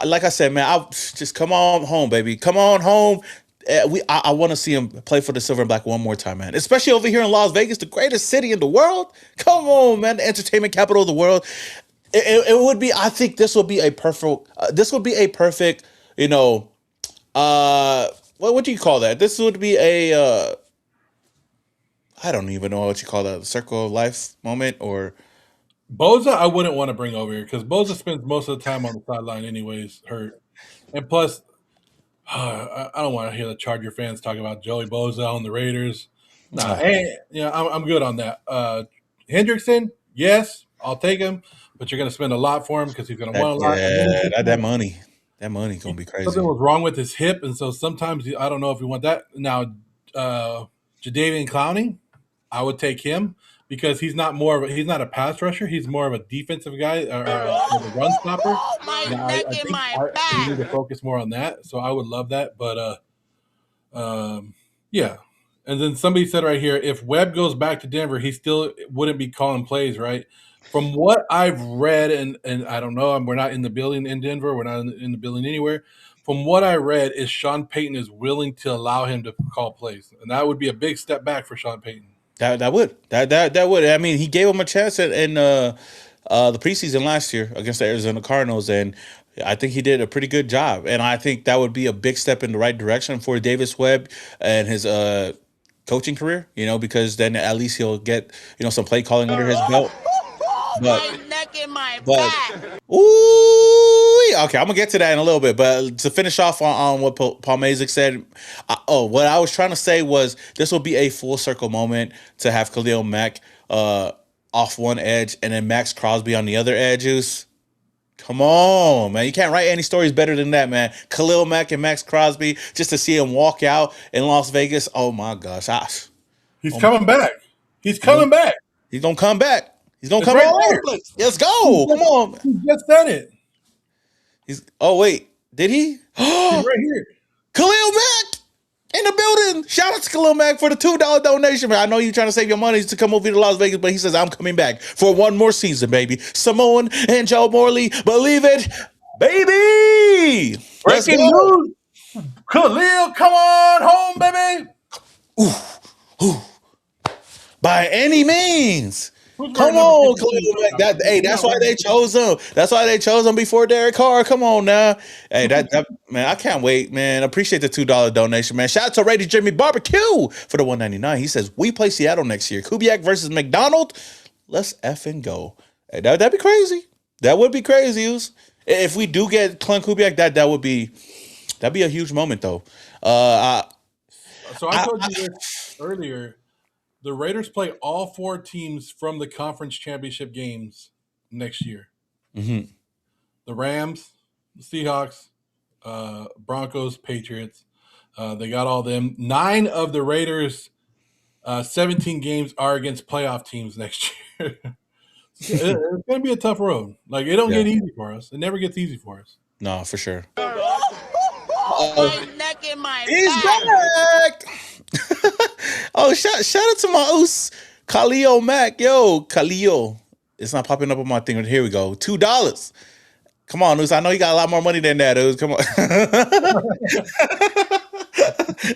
Like I said, man, I'll just come on home, baby. Come on home. I want to see him play for the Silver and Black one more time, man. Especially over here in Las Vegas, the greatest city in the world. Come on, man. The entertainment capital of the world. It would be. I think this would be a perfect. This would be a perfect. You know, what do you call that? This would be a. I don't even know what you call that. Circle of life moment or. Boza, I wouldn't want to bring over here because Boza spends most of the time on the sideline, anyways, hurt. And plus, I don't want to hear the Charger fans talk about Joey Boza on the Raiders. Nah, Uh, hey, I'm good on that. Hendrickson, yes, I'll take him, but you're going to spend a lot for him because he's going to want a lot. And then he just that had money, that money gonna be something crazy. was wrong with his hip, and so sometimes I don't know if you want that. Now, Jadeveon Clowney, I would take him because he's not a pass rusher. He's more of a defensive guy or a run stopper. And I think we need to focus more on that. So I would love that. But yeah. And then somebody said right here, if Webb goes back to Denver, he still wouldn't be calling plays, right? From what I've read, and I don't know, we're not in the building in Denver, we're not in the building anywhere. From what I read, is Sean Payton is willing to allow him to call plays, and that would be a big step back for Sean Payton. That would. I mean, he gave him a chance in the preseason last year against the Arizona Cardinals, and I think he did a pretty good job. And I think that would be a big step in the right direction for Davis Webb and his coaching career. You know, because then at least he'll get some play calling under his belt. But My neck and my but back. ooh, okay, I'm gonna get to that in a little bit. But to finish off on what Paul Mazik said, what I was trying to say was this will be a full circle moment to have Khalil Mack off one edge and then Max Crosby on the other edges. Come on, man. You can't write any stories better than that, man. Khalil Mack and Max Crosby, just to see him walk out in Las Vegas. Oh my gosh. He's Oh my, coming back. He's he's gonna, coming back. he's gonna come back. He's gonna It's come right all over there. the place. Let's go. Come on. He just said it. Oh wait, did he? He's Khalil right here. Mack in the building. Shout out to Khalil Mack for the $2 donation, man. I know you're trying to save your money to come over to Las Vegas, but he says I'm coming back for one more season, baby. Samoan and Joe Morley, believe it, baby. Let's Breaking go. news. Khalil, come on home, baby. By any means. Who's Come wearing number on, 52? Khalil Mack. That's why they chose him. That's why they chose him before Derek Carr. Come on now. Hey, that man, I can't wait, man. Appreciate the $2 donation, man. Shout out to Rady Jimmy Barbecue for the $1.99. He says we play Seattle next year. Kubiak versus McDonald. Let's effing go. Hey, that'd be crazy. That would be crazy. If we do get Clint Kubiak, that'd be a huge moment though. Uh, So I told you this earlier. The Raiders play all four teams from the conference championship games next year. mhm. The Rams, the Seahawks, Broncos, Patriots. They got all them. 9 of the Raiders' 17 games are against playoff teams next year. It's going to be a tough road. Like, it don't Yeah. get easy for us. It never gets easy for us. No, for sure. My neck and my He's back. back. Oh, shout out to my oos, Khalil Mack. Yo, Khalil. It's not popping up on my thing. Here we go. $2. Come on, Oos. I know you got a lot more money than that, Oos. Come on.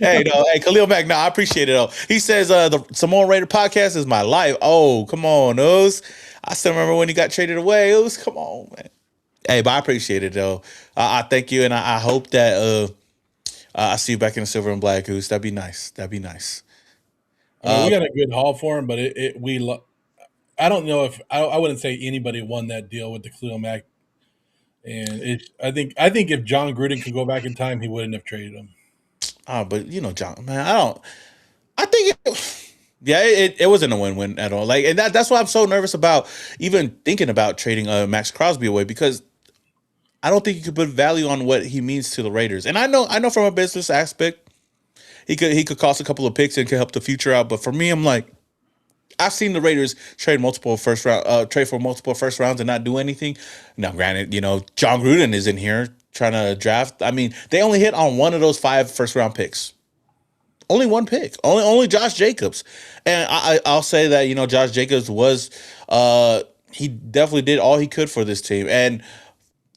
Hey, Khalil Mack. No, I appreciate it though. He says the Samoan Raider podcast is my life. Oh, come on, Oos. I still remember when he got traded away. Oos, come on, man. Hey, but I appreciate it though. I thank you, and I hope that I see you back in the silver and black, Goose. That'd be nice. That'd be nice. I mean, we got a good haul for him, but I don't know if I wouldn't say anybody won that deal with the Khalil Mack. And I think if John Gruden could go back in time, he wouldn't have traded him. But John, man, I think yeah, it wasn't a win-win at all. Like, and that's why I'm so nervous about even thinking about trading Max Crosby away because I don't think you could put value on what he means to the Raiders. And I know from a business aspect, he could cost a couple of picks and could help the future out. But for me, I'm like, I've seen the Raiders trade for multiple first rounds and not do anything. Now, granted, John Gruden is in here trying to draft. I mean, they only hit on one of those 5 first round picks. Only one pick. Only Josh Jacobs. And I'll say that Josh Jacobs was he definitely did all he could for this team. And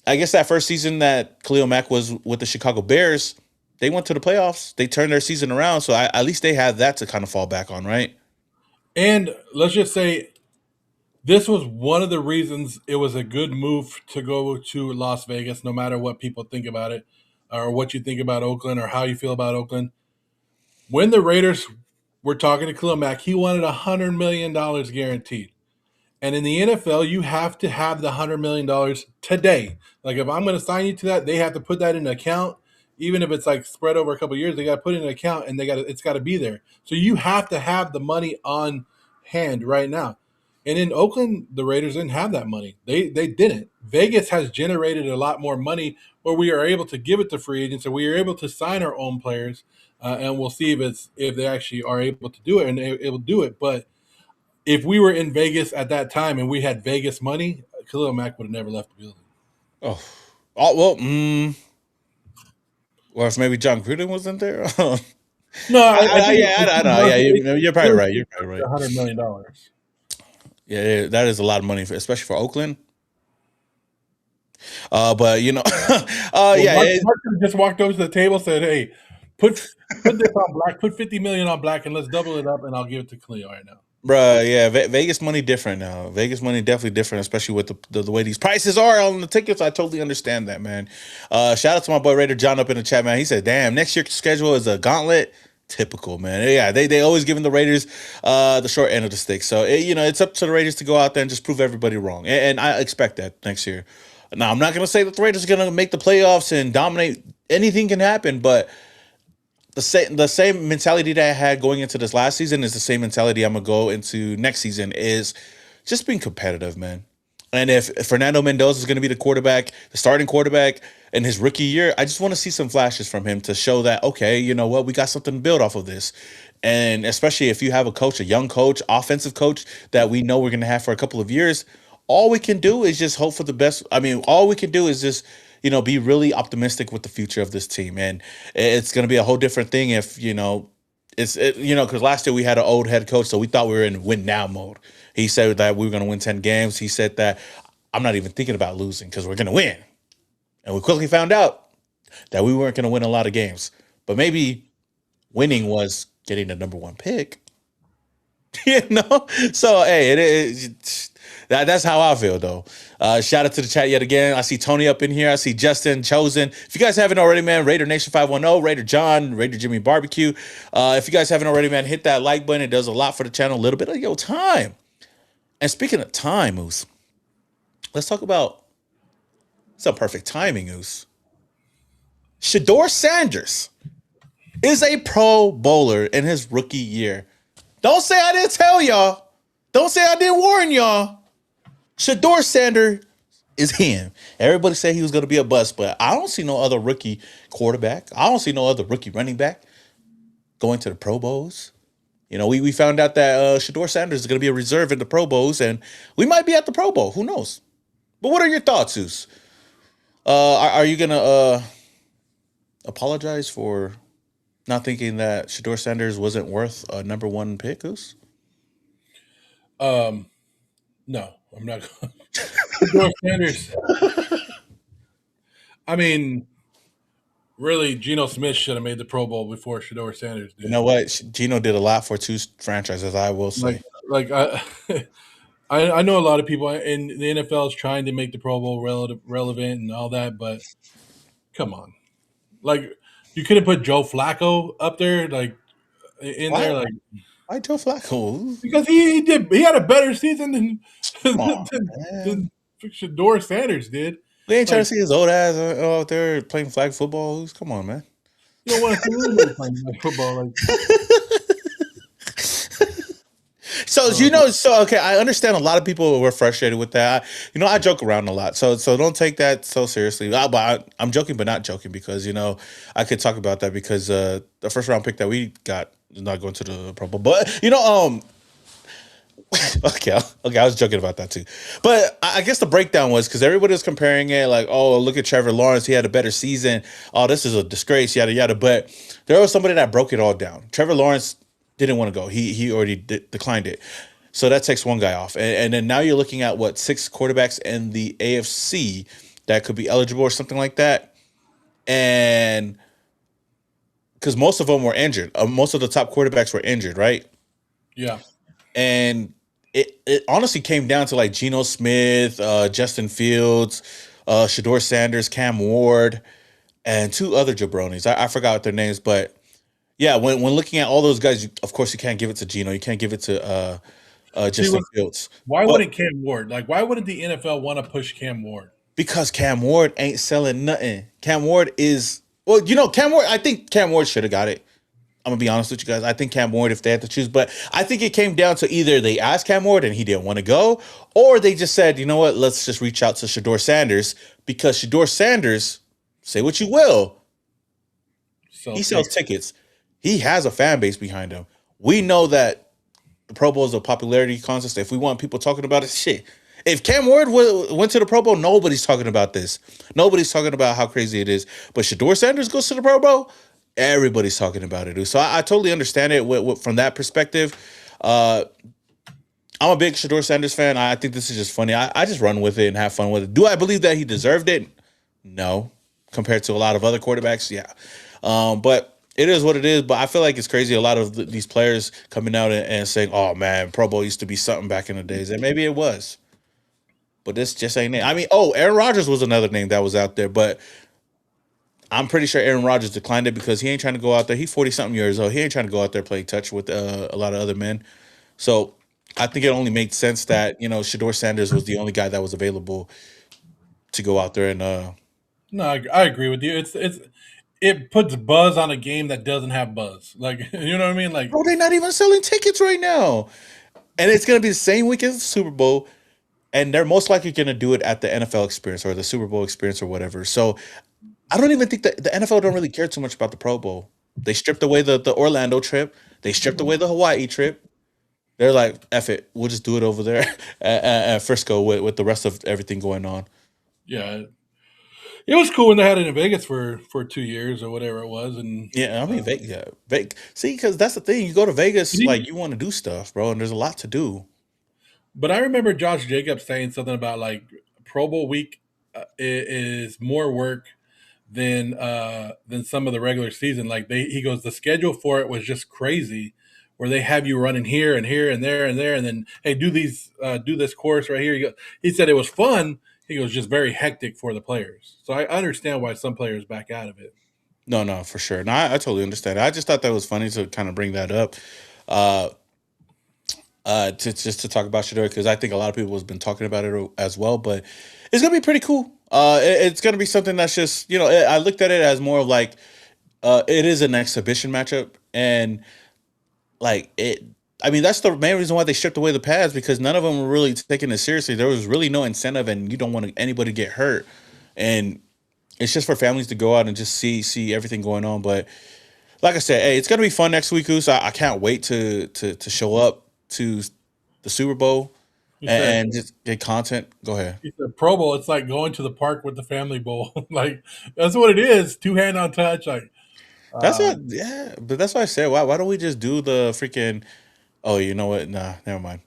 I guess that first season that Khalil Mack was with the Chicago Bears, they went to the playoffs. They turned their season around, so at least they have that to kind of fall back on, right? And let's just say This was one of the reasons it was a good move to go to Las Vegas, no matter what people think about it, or what you think about Oakland, or how you feel about Oakland. When the Raiders were talking to Khalil Mack, he wanted $100 million guaranteed. And in the NFL, you have to have the $100 million today. Like if I'm going to sign you to that, they have to put that in an account. Even if it's like spread over a couple of years, they got to put it in an account, and it's got to be there. So you have to have the money on hand right now. And in Oakland, the Raiders didn't have that money. They didn't. Vegas has generated a lot more money where we are able to give it to free agents, and we are able to sign our own players. And we'll see if they actually are able to do it, and it will do it. But if we were in Vegas at that time and we had Vegas money, Khalil Mack would have never left the building. Oh, or if maybe John Gruden wasn't there. No, I know. Yeah, you're probably right. You're probably right. $100 million. Yeah, that is a lot of money, especially for Oakland. But Mark just walked over to the table, said, "Hey, put this on black. Put 50 million on black, and let's double it up, and I'll give it to Khalil right now." Bruh, yeah, Vegas money different now. Vegas money definitely different, especially with the way these prices are on the tickets. I totally understand that, man. Shout out to my boy Raider John up in the chat, man. He said, "Damn, next year's schedule is a gauntlet." Typical, man. Yeah, they always giving the Raiders the short end of the stick. So it's up to the Raiders to go out there and just prove everybody wrong, and I expect that next year. Now, I'm not gonna say that the Raiders are gonna make the playoffs and dominate. Anything can happen, but the same mentality that I had going into this last season is the same mentality I'm gonna go into next season. Is just being competitive, man. And if Fernando Mendoza is going to be the starting quarterback in his rookie year, I just want to see some flashes from him to show that, okay, you know what, we got something to build off of this. And especially if you have a young coach, offensive coach that we know we're going to have for a couple of years, all we can do is just hope for the best. I mean, all we can do is just, be really optimistic with the future of this team. And it's going to be a whole different thing if, because last year we had an old head coach, so we thought we were in win now mode. He said that we were going to win 10 games. He said that I'm not even thinking about losing because we're going to win. And we quickly found out that we weren't going to win a lot of games. But maybe winning was getting the number one pick. So, hey, that's how I feel, though. Shout out to the chat yet again. I see Tony up in here. I see Justin, Chosen. If you guys haven't already, man, Raider Nation 510, Raider John, Raider Jimmy Barbecue. If you guys haven't already, man, hit that like button. It does a lot for the channel. A little bit of your time. And speaking of time, Moose, let's talk about some perfect timing, Moose. Shedeur Sanders is a Pro Bowler in his rookie year. Don't say I didn't tell y'all. Don't say I didn't warn y'all. Shedeur Sanders is him. Everybody said he was going to be a bust, but I don't see no other rookie quarterback. I don't see no other rookie running back going to the Pro Bowls. We found out that Shedeur Sanders is going to be a reserve in the Pro Bowls, and we might be at the Pro Bowl. Who knows? But what are your thoughts, Zeus? Are you going to apologize for not thinking that Shedeur Sanders wasn't worth a number one pick, Zeus? No, I'm not. Shedeur Sanders. I mean, really, Geno Smith should have made the Pro Bowl before Shedeur Sanders did. You know what? Geno did a lot for two franchises, I will say. I know a lot of people in the NFL is trying to make the Pro Bowl relevant and all that, but come on. You couldn't put Joe Flacco up there, there. Why Joe Flacco? Because he had a better season than Shedeur Sanders did. They ain't trying to see his old ass out there playing flag football. Come on, man. You don't want to see anybody playing flag football. Okay, I understand a lot of people were frustrated with that. I joke around a lot, so don't take that so seriously. I'm joking, but not joking, because I could talk about that because the first round pick that we got is not going to the Pro Bowl. But okay, I was joking about that too. But I guess the breakdown was because everybody was comparing it like, oh, look at Trevor Lawrence, he had a better season. Oh, this is a disgrace, yada yada. But there was somebody that broke it all down. Trevor Lawrence didn't want to go. He already declined it. So that takes one guy off. And then now you're looking at 6 quarterbacks in the AFC that could be eligible or something like that. And because most of them were injured. Most of the top quarterbacks were injured, right? Yeah. And it honestly came down to like Geno Smith, Justin Fields, Shador Sanders, Cam Ward, and two other jabronis. I forgot what their names, but yeah, when looking at all those guys, of course you can't give it to Geno, you can't give it to See, Justin Fields, why but wouldn't Cam Ward? Like, why wouldn't the NFL want to push Cam Ward? because Cam Ward ain't selling nothing. Cam Ward is well, Cam Ward. I think Cam Ward should have got it. I'm gonna be honest with you guys. I think Cam Ward, if they had to choose, but I think it came down to either they asked Cam Ward and he didn't want to go, or they just said, you know what, let's just reach out to Shador Sanders because Shador Sanders, say what you will, he sells tickets. He has a fan base behind him. We know that the Pro Bowl is a popularity contest. If we want people talking about it, shit. If Cam Ward went to the Pro Bowl, nobody's talking about this. Nobody's talking about how crazy it is. But Shador Sanders goes to the Pro Bowl, everybody's talking about it, dude. So I totally understand it from that perspective. I'm a big Shador Sanders fan. I think this is just funny. I just run with it and have fun with it. Do I believe that he deserved it? No. Compared to a lot of other quarterbacks, yeah. But it is what it is. But I feel like it's crazy. A lot of these players coming out and saying, "Oh man, Pro Bowl used to be something back in the days," and maybe it was, but this just ain't it. I mean, Aaron Rodgers was another name that was out there, but I'm pretty sure Aaron Rodgers declined it because he ain't trying to go out there. He's 40 something years old. He ain't trying to go out there play touch with a lot of other men. So I think it only makes sense that Shador Sanders was the only guy that was available to go out there and No, I agree with you. It puts buzz on a game that doesn't have buzz. Like, you know what I mean? Like, bro, they're not even selling tickets right now. And it's gonna be the same week as the Super Bowl, and they're most likely gonna do it at the NFL experience or the Super Bowl experience or whatever. So I don't even think that the NFL don't really care too much about the Pro Bowl. They stripped away the Orlando trip. They stripped away the Hawaii trip. They're like, F it, we'll just do it over there at Frisco with the rest of everything going on. yeah, it was cool when they had it in Vegas for 2 years or whatever it was, and Yeah, I mean, Vegas. Yeah, Vegas. See, because that's the thing. You go to Vegas, but like you want to do stuff, bro, and there's a lot to do. but I remember Josh Jacobs saying something about like Pro Bowl week is more work than some of the regular season. Like he goes, the schedule for it was just crazy, where they have you running here and here and there and there, and then hey, do this course right here. He said it was fun. He goes, just very hectic for the players. So I understand why some players back out of it. No, no, for sure. No, I totally understand. I just thought that was funny to kind of bring that up, uh, to just to talk about Shador because I think a lot of people has been talking about it as well. But it's gonna be pretty cool. It's gonna be something that's just I looked at it as more of like it is an exhibition matchup and like it. I mean, that's the main reason why they stripped away the pads because none of them were really taking it seriously. There was really no incentive, and you don't want anybody to get hurt. And it's just for families to go out and just see everything going on. But like I said, hey, it's gonna be fun next week, Goose. I can't wait to show up to the Super Bowl He said, and just get content. Go ahead. he said Pro Bowl, it's like going to the park with the family bowl. Like that's what it is. Two hand on touch. Like That's uh, what, yeah. But that's why I said, why don't we just do the freaking? Oh, you know what? Nah, never mind.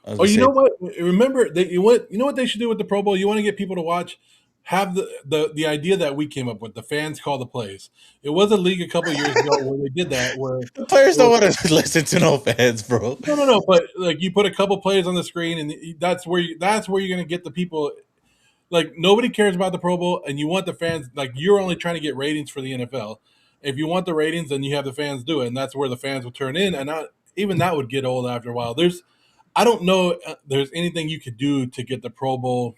I was oh, gonna you say know what? Remember that you know what they should do with the Pro Bowl? You want to get people to watch? Have the idea that we came up with. The fans call the plays. It was a league a couple of years ago where they did that. Where the players it was, don't want to listen to no fans, bro. no. But like you put a couple plays on the screen, and that's where you're going to get the people. Like nobody cares about the Pro Bowl, and you want the fans. Like you're only trying to get ratings for the NFL. If you want the ratings, then you have the fans do it, and that's where the fans will turn in. And even that would get old after a while. I don't know. There's anything you could do to get the Pro Bowl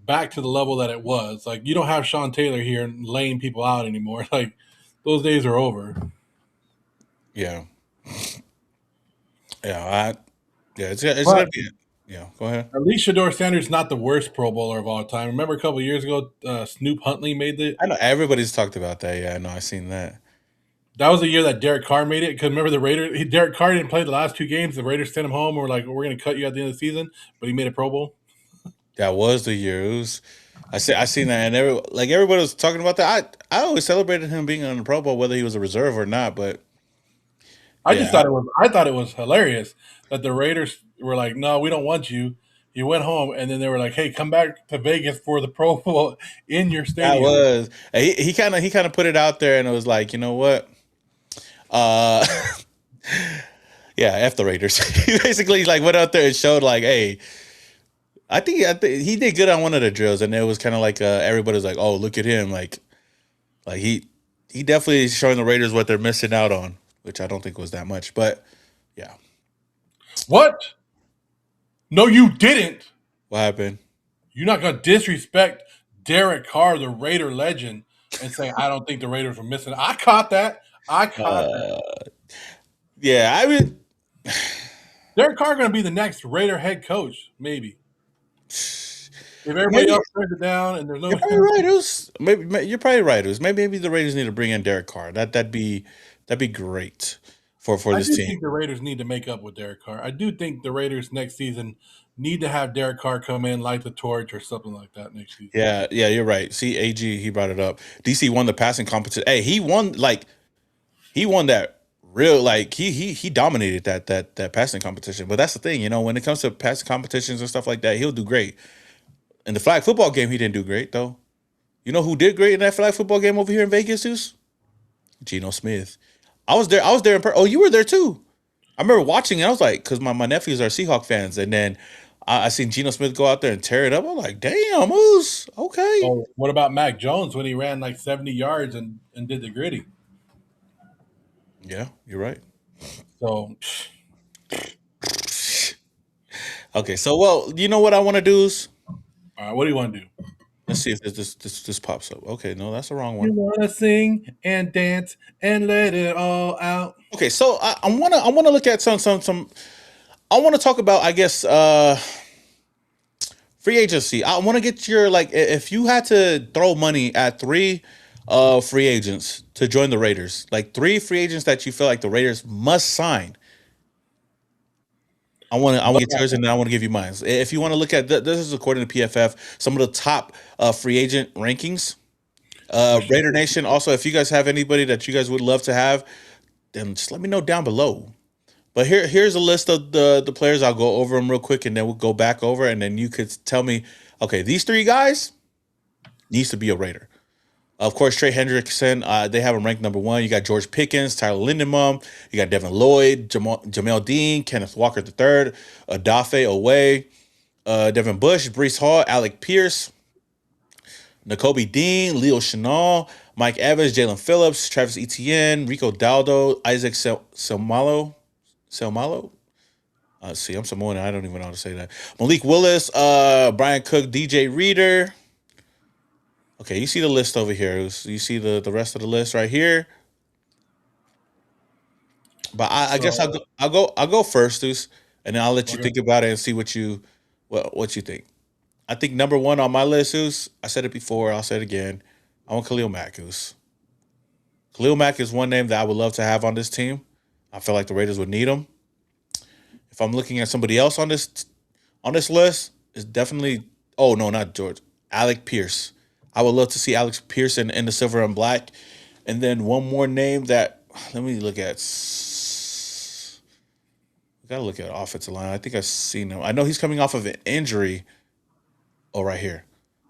back to the level that it was. Like you don't have Sean Taylor here laying people out anymore. Like those days are over. Yeah, yeah, yeah. It's gonna But be. Yeah, go ahead. at least Shador Sanders not the worst Pro Bowler of all time. Remember a couple of years ago, Snoop Huntley made the. I know everybody's talked about that. Yeah, I know. I seen that. That was the year that Derek Carr made it. Because remember the Raiders, Derek Carr didn't play the last two games. The Raiders sent him home. And were like, we're going to cut you at the end of the season. But he made a Pro Bowl. That was the year. It was. I seen that, and everybody was talking about that. I always celebrated him being on the Pro Bowl, whether he was a reserve or not. But I just yeah, thought it was. I thought it was hilarious that the Raiders were like, "No, we don't want you." He went home, and then they were like, "Hey, come back to Vegas for the Pro Bowl in your that stadium." was. He kind of put it out there, and it was like, you know what? Uh, Yeah, F the Raiders. He basically like went out there and showed like, hey, I think he did good on one of the drills, and it was kind of like everybody was like, oh, look at him, like he definitely is showing the Raiders what they're missing out on, which I don't think was that much, but yeah. What? No, you didn't. What happened? You're not going to disrespect Derek Carr, the Raider legend, and say, I don't think the Raiders were missing. I caught that. I caught that. Uh, yeah, I mean, Derek Carr going to be the next Raider head coach, maybe. If everybody maybe else turns it down and there's no you're probably right. You're probably right. Maybe the Raiders need to bring in Derek Carr. That'd be great for I this do team. think the Raiders need to make up with Derek Carr. I do think the Raiders next season need to have Derek Carr come in, light the torch, or something like that next season. Yeah, you're right. See, AG, he brought it up. DC won the passing competition. Hey, he won that real like he dominated that passing competition. But that's the thing, when it comes to passing competitions and stuff like that, he'll do great. In the flag football game, he didn't do great though. You know who did great in that flag football game over here in Vegas, Deuce? Geno Smith. I was there. I was there in Oh, you were there too. I remember watching it. I was like, because my nephews are Seahawk fans, and then I seen Geno Smith go out there and tear it up. I'm like, damn, who's okay? Oh, what about Mac Jones when he ran like 70 yards and did the gritty? Yeah, you're right. So, Okay, so well, you know what I want to do is all right, what do you want to do? let's see if this pops up. Okay, no, that's the wrong You one. want to sing and dance and let it all out. Okay, so I wanna look at some. I want to talk about I guess free agency. I want to get your if you had to throw money at three free agents to join the Raiders, like three free agents that you feel like the Raiders must sign. I want to get yours, and then I want to give you mine. If you want to look at this is according to PFF, some of the top free agent rankings. For sure. Raider Nation. Also, if you guys have anybody that you guys would love to have, then just let me know down below. But here's a list of the players. I'll go over them real quick, and then we'll go back over, and then you could tell me, okay, these three guys needs to be a Raider. Of course, Trey Hendrickson, they have him ranked number one. You got George Pickens, Tyler Lindenbaum, you got Devin Lloyd, Jamel Dean, Kenneth Walker III, Adafe Owe, Devin Bush, Brees Hall, Alec Pierce, N'Kobe Dean, Leo Chenal, Mike Evans, Jalen Phillips, Travis Etienne, Rico Daldo, Isaac Selmalo. See, I'm Samoan. I don't even know how to say that. Malik Willis, Brian Cook, DJ Reader. Okay, you see the list over here. You see the rest of the list right here. But I guess So, I'll go first, Deuce, and then I'll let you okay. think about it and see what you think. I think number one on my list is I said it before. I'll say it again. I want Khalil Mack. Khalil Mack is one name that I would love to have on this team. I feel like the Raiders would need him. If I'm looking at somebody else on this list, it's definitely no, not George. Alec Pierce. I would love to see Alex Pierce in the silver and black. And then one more name that let me look at. Gotta look at offensive line. I think I've seen him. I know he's coming off of an injury. Oh, right here.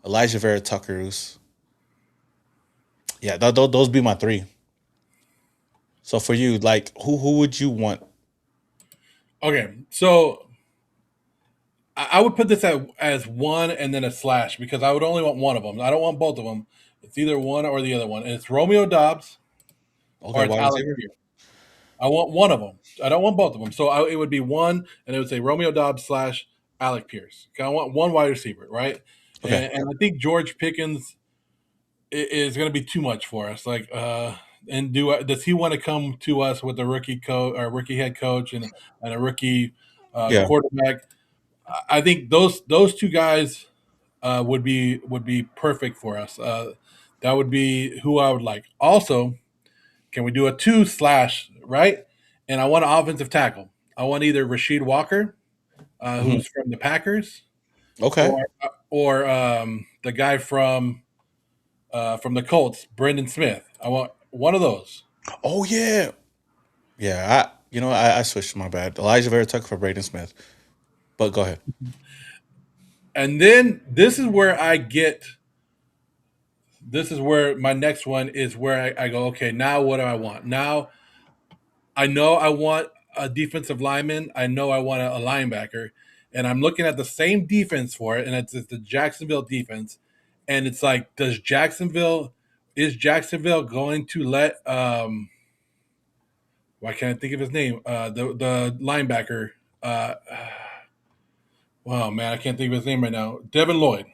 Elijah Vera Tucker's. Yeah, those be my three. So for you, like, who would you want? Okay. So I would put this as one and then a slash because I would only want one of them. I don't want both of them. It's either one or the other one. And it's Romeo Dobbs or Okay, it's wide Alec receiver. Pierce. I want one of them. I don't want both of them. So it would be one, and it would say Romeo Dobbs slash Alec Pierce. Okay, I want one wide receiver, right? Okay. And I think George Pickens is going to be too much for us. Like, and does he want to come to us with a rookie coach or rookie head coach and a rookie Yeah. quarterback? I think those two guys would be perfect for us. That would be who I would like. Also, can we do a two slash right? And I want an offensive tackle. I want either Rasheed Walker, Mhm. who's from the Packers, Okay. or the guy from the Colts, Brendan Smith. I want one of those. Oh yeah. Yeah. I switched. My bad. Elijah Vera Tucker for Braden Smith. But go ahead. And then this is where I get. This is where my next one is where I go. Okay, now what do I want? Now I know I want a defensive lineman, I know I want a linebacker, and I'm looking at the same defense for it, and it's the Jacksonville defense, and it's like, is Jacksonville going to let why can't I think of his name? The linebacker. Uh, wow, man, I can't think of his name right now. Devin Lloyd.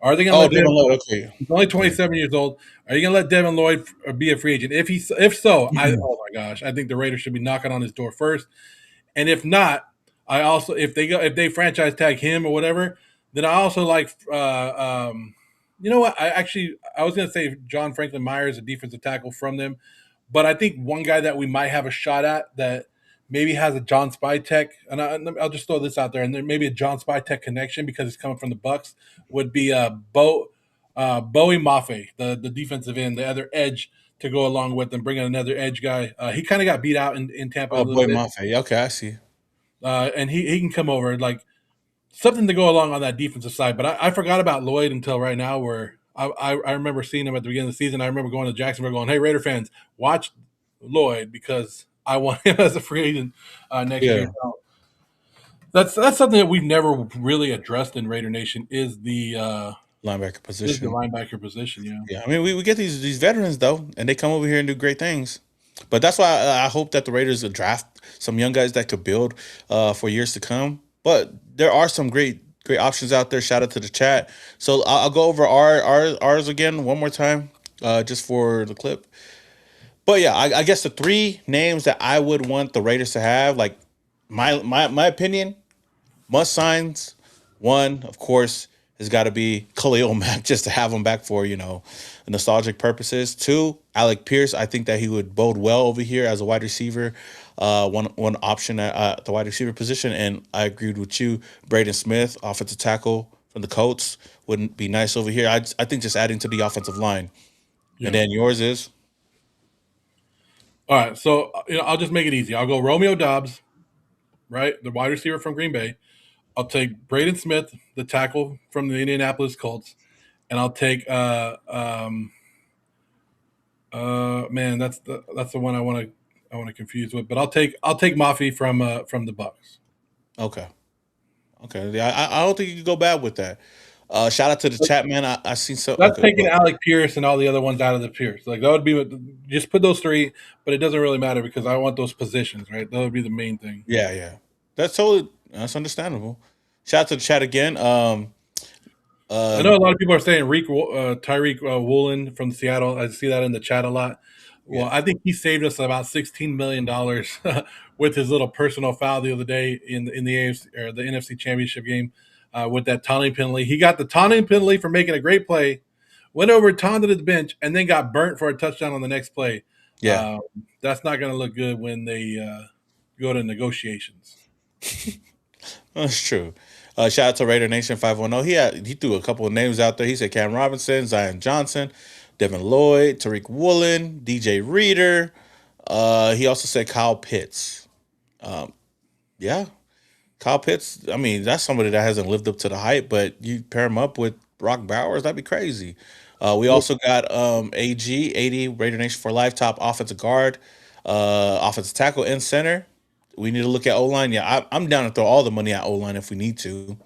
Are they going to Oh, let Devin Devin? Lloyd. Okay. He's only Okay. 27 years old. Are you going to let Devin Lloyd be a free agent? If so, oh my gosh, I think the Raiders should be knocking on his door first. And if not, I also if they franchise tag him or whatever, then I also like you know what? I was gonna say John Franklin Myers, a defensive tackle from them, but I think one guy that we might have a shot at that maybe has a John Spytek, and I'll just throw this out there, and then maybe a John Spytek connection because he's coming from the Bucks would be Bowie Mafe, the defensive end, the other edge to go along with them, bringing another edge guy. He kind of got beat out in Tampa a Oh, little boy, bit. Mafe. Okay, I see. And he can come over like something to go along on that defensive side. But I forgot about Lloyd until right now, where I remember seeing him at the beginning of the season. I remember going to Jacksonville, going, "Hey, Raider fans, watch Lloyd because I want him as a free agent next year." Yeah, So that's something that we've never really addressed in Raider Nation linebacker is the position. linebacker position. Yeah. Yeah, I mean, we get these veterans though, and they come over here and do great things. But that's why I hope that the Raiders will draft some young guys that could build for years to come. But there are some great options out there. Shout out to the chat. So I'll go over ours again one more time, just for the clip. But yeah, I guess the three names that I would want the Raiders to have, like my opinion, must signs. One, of course, has got to be Khalil Mack, just to have him back for nostalgic purposes. Two, Alec Pierce. I think that he would bode well over here as a wide receiver. One option at the wide receiver position, and I agreed with you. Braden Smith, offensive tackle from the Colts, wouldn't be nice over here. I think just adding to the offensive line, and Yeah. then yours is All right. So I'll just make it easy. I'll go Romeo Dobbs, right, the wide receiver from Green Bay. I'll take Braden Smith, the tackle from the Indianapolis Colts, and I'll take man, that's the one I want to confuse with, but I'll take Mafi from the Bucks. okay. Okay, yeah, I don't think you could go bad with that. Shout out to the chat, man. I seen some. That's Okay, taking Alec Pierce and all the other ones out of the Pierce. Like that would be just put those three, but it doesn't really matter because I want those positions, right? That would be the main thing. yeah, that's understandable. Shout out to the chat again. I Uh, know a lot of people are saying Tyreek Woolen from Seattle. I see that in the chat a lot. Well, yeah, I think he saved us about $16 million with his little personal foul the other day in the AFC or the NFC Championship game with that taunting penalty. He got the taunting penalty for making a great play, went over, taunted his bench, and then got burnt for a touchdown on the next play. yeah, Uh, that's not going to look good when they go to negotiations. that's true. Shout out to Raider Nation 510. He threw a couple of names out there. He said Cam Robinson, Zion Johnson, Devin Lloyd, Tariq Woolen, DJ Reader. He also said Kyle Pitts. Yeah, Kyle Pitts. I mean, that's somebody that hasn't lived up to the hype, but you pair him up with Brock Bowers, that'd be crazy. We also got AG 80 Raider Nation for life, top offensive guard, offensive tackle, and center. We need to look at O line. Yeah, I'm down to throw all the money at O line if we need to.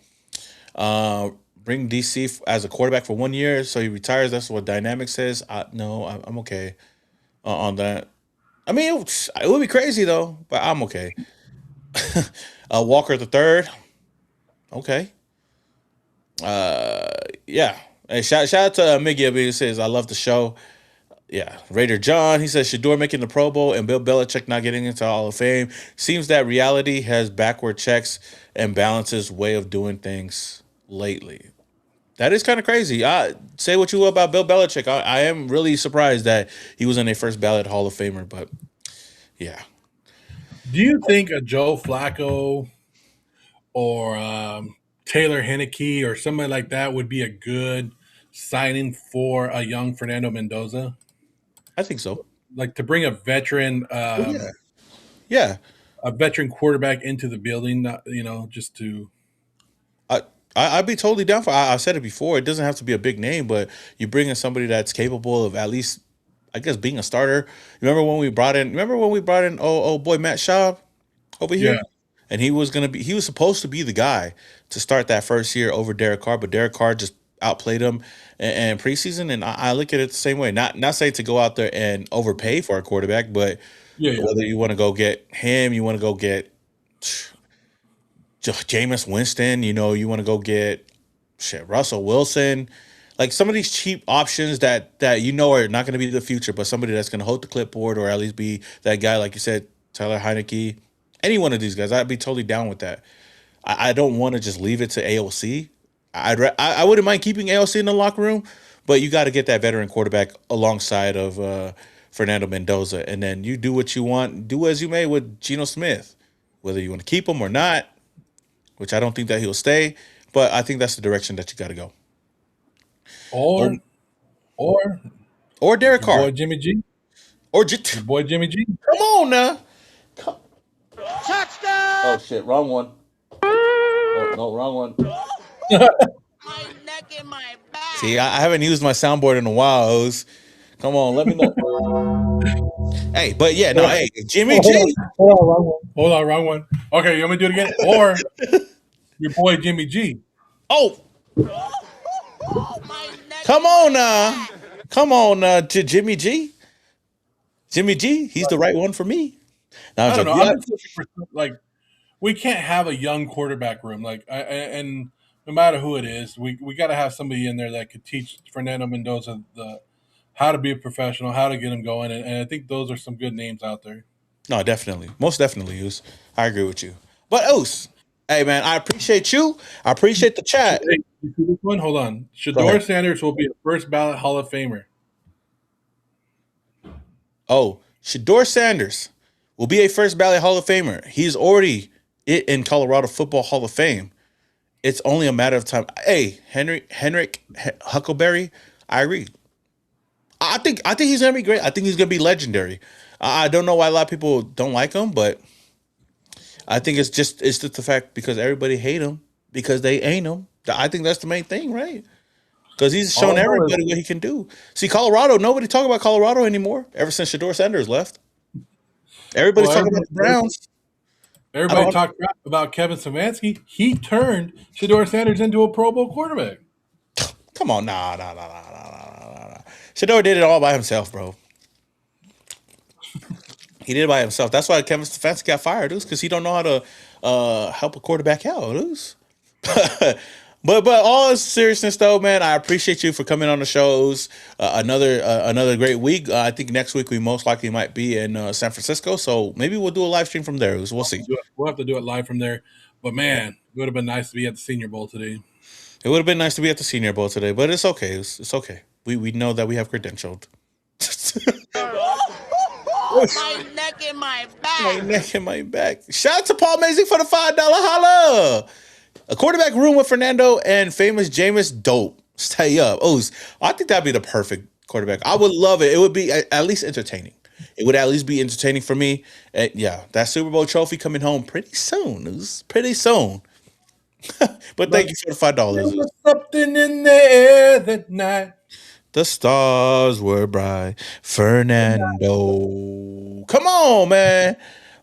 Bring DC as a quarterback for 1 year, so he retires. That's what Dynamic says. No, I'm okay on that. I mean, it would be crazy though, but I'm okay. Walker the third. Okay. Uh, yeah. Hey, shout out to Miggy. He says I love the show. Yeah, Raider John. He says Shador making the Pro Bowl and Bill Belichick not getting into Hall of Fame. Seems that reality has backward checks and balances way of doing things lately. That is kind of crazy. Say what you will about Bill Belichick. I am really surprised that he was in a first ballot Hall of Famer, but yeah. Do you think a Joe Flacco or Taylor Henneke or somebody like that would be a good signing for a young Fernando Mendoza? I think so. Like to bring Oh yeah. Yeah. a veteran quarterback into the building, just to I, I'd be totally down for. I said it before. It doesn't have to be a big name, but you bring in somebody that's capable of at least, I guess, being a starter. Remember when we brought in? Oh boy, Matt Schaub. over Yeah. here. And he was supposed to be the guy to start that first year over Derek Carr, but Derek Carr just outplayed him in preseason. And I look at it the same way. Not say to go out there and overpay for a quarterback, but Yeah. Yeah. whether you want to go get him, you want to go get Jameis Winston, you want to go get Russell Wilson, like some of these cheap options that are not going to be the future, but somebody that's going to hold the clipboard or at least be that guy, like you said, Tyler Heineke, any one of these guys, I'd be totally down with that. I don't want to just leave it to AOC. I wouldn't mind keeping AOC in the locker room, but you got to get that veteran quarterback alongside of Fernando Mendoza, and then you do what you want, do as you may with Geno Smith, whether you want to keep him or not, which I don't think that he'll stay, but I think that's the direction that you got to go. Or Or or or Derek your Carr boy Jimmy G. or just Your boy Jimmy G. come on now. Come- Touchdown! Oh shit, wrong one. Oh no, wrong one. My neck and my back. See, I haven't used my soundboard in a while. Hoes. Come on, let me know. Hey, but yeah, no, hey, Jimmy Hold on, G. hold on, wrong one. Hold on, wrong one. Okay, you want me to do it again? Or your boy Jimmy G. Oh, My neck come and my on now. back. Come on to Jimmy G. Jimmy G, he's the right one for me. Now I'm I don't know. joking. I'm Yeah. just looking for like we can't have a young quarterback room. And no matter who it is, we got to have somebody in there that could teach Fernando Mendoza the how to be a professional, how to get him going, and I think those are some good names out there. No, definitely. Most definitely, Us. I agree with you. But Us, hey man, I appreciate you. I appreciate the chat. Hey, you see this one? Hold on. Go Shador ahead. Sanders will be a first ballot Hall of Famer. Oh, Shador Sanders will be a first ballot Hall of Famer. He's already in Colorado Football Hall of Fame. It's only a matter of time. Hey, Henrik Huckleberry, I agree. I think he's gonna be great. I think he's gonna be legendary. I don't know why a lot of people don't like him, but I think it's just the fact because everybody hate him because they ain't him. I think that's the main thing, right? Because he's All shown I know is everybody what he can do. See, Colorado, nobody talk about Colorado anymore ever since Shador Sanders left. Everybody's well, talking about the Browns. I everybody don't. talked crap about Kevin Stefanski. He turned Shador Sanders into a Pro Bowl quarterback. Come on, nah. Shador did it all by himself, bro. He did it by himself. That's why Kevin Stefanski got fired, dude, because he don't know how to help a quarterback out, dude. But all seriousness though, man, I appreciate you for coming on the shows. Another great week. I think next week we most likely might be in San Francisco, so maybe we'll do a live stream from there. We'll see. We'll have to do it live from there. But man, it would have been nice to be at the Senior Bowl today. It would have been nice to be at the Senior Bowl today, but it's okay. It's okay. We know that we have credentialed. My neck and my My back. neck and my back. Shout out to Paul Mazing for the $5 holla. A quarterback room with Fernando and famous Jameis dope. Stay up. Oh, I think that'd be the perfect quarterback. I would love it. It would be at least entertaining. It would at least be entertaining for me. Yeah, that Super Bowl trophy coming home pretty soon. It was pretty soon. But thank you for the There $5. was something in the air that night. The stars were bright. Fernando. Come on, man.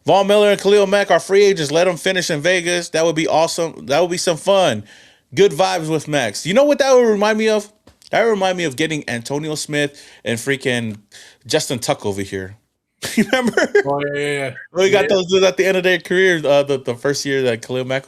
Von Miller and Khalil Mack are free agents. Let them finish in Vegas. That would be awesome. That would be some fun. Good vibes with Max. You know what that would remind me of? That would remind me of getting Antonio Smith and freaking Justin Tuck over here. You remember? Oh yeah. We got those dudes at the end of their careers. The first year that Khalil Mack,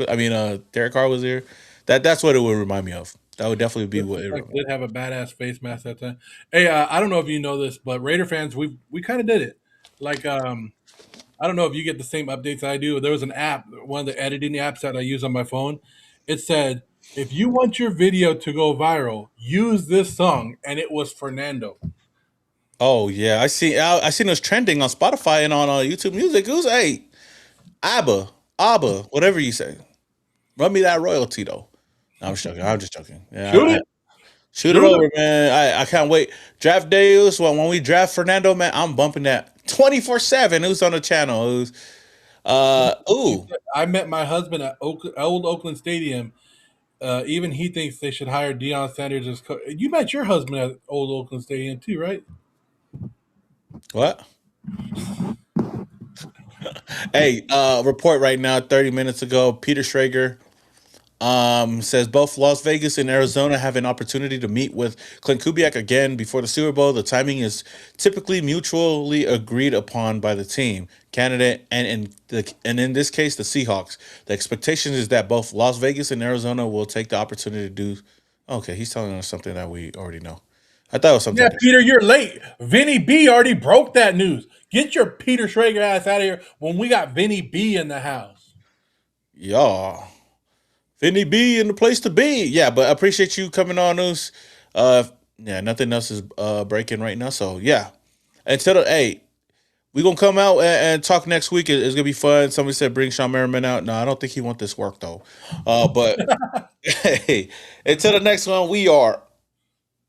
Derek Carr was here. That's what it would remind me of. That would definitely be what it. Like did have a badass face mask that time. Hey, I don't know if you know this, but Raider fans, we kind of did it. Like I don't know if you get the same updates I do. There was an app, one of the editing apps that I use on my phone. It said, if you want your video to go viral, use this song, and it was Fernando. Oh yeah, I seen it was trending on Spotify and on YouTube Music. It was ABBA, whatever you say. Run me that royalty though. No, I'm just joking. I'm just joking. Yeah, Shoot it, shoot it shoot over, it. man. I can't wait. Draft day is when we draft Fernando, man. I'm bumping that 24/7. It was on the channel. It was ooh. I met my husband at old Oakland Stadium. Even he thinks they should hire Deion Sanders as coach. You met your husband at old Oakland Stadium too, right? What? Hey, report right now, 30 minutes ago, Peter Schrager says both Las Vegas and Arizona have an opportunity to meet with Clint Kubiak again before the Super Bowl. The timing is typically mutually agreed upon by the team, candidate, and in this case, the Seahawks. The expectation is that both Las Vegas and Arizona will take the opportunity to do. Okay, he's telling us something that we already know. I thought it was something Yeah, different. Peter, you're late. Vinny B already broke that news. Get your Peter Schrager ass out of here when we got Vinny B in the house. Y'all. Vinny B in the place to be. Yeah, but I appreciate you coming on, News. Yeah, nothing else is breaking right now. So yeah, until hey, we gonna come out and talk next week. It's gonna be fun. Somebody said bring Sean Merriman out. No, I don't think he want this work though. But hey, until the next one, we are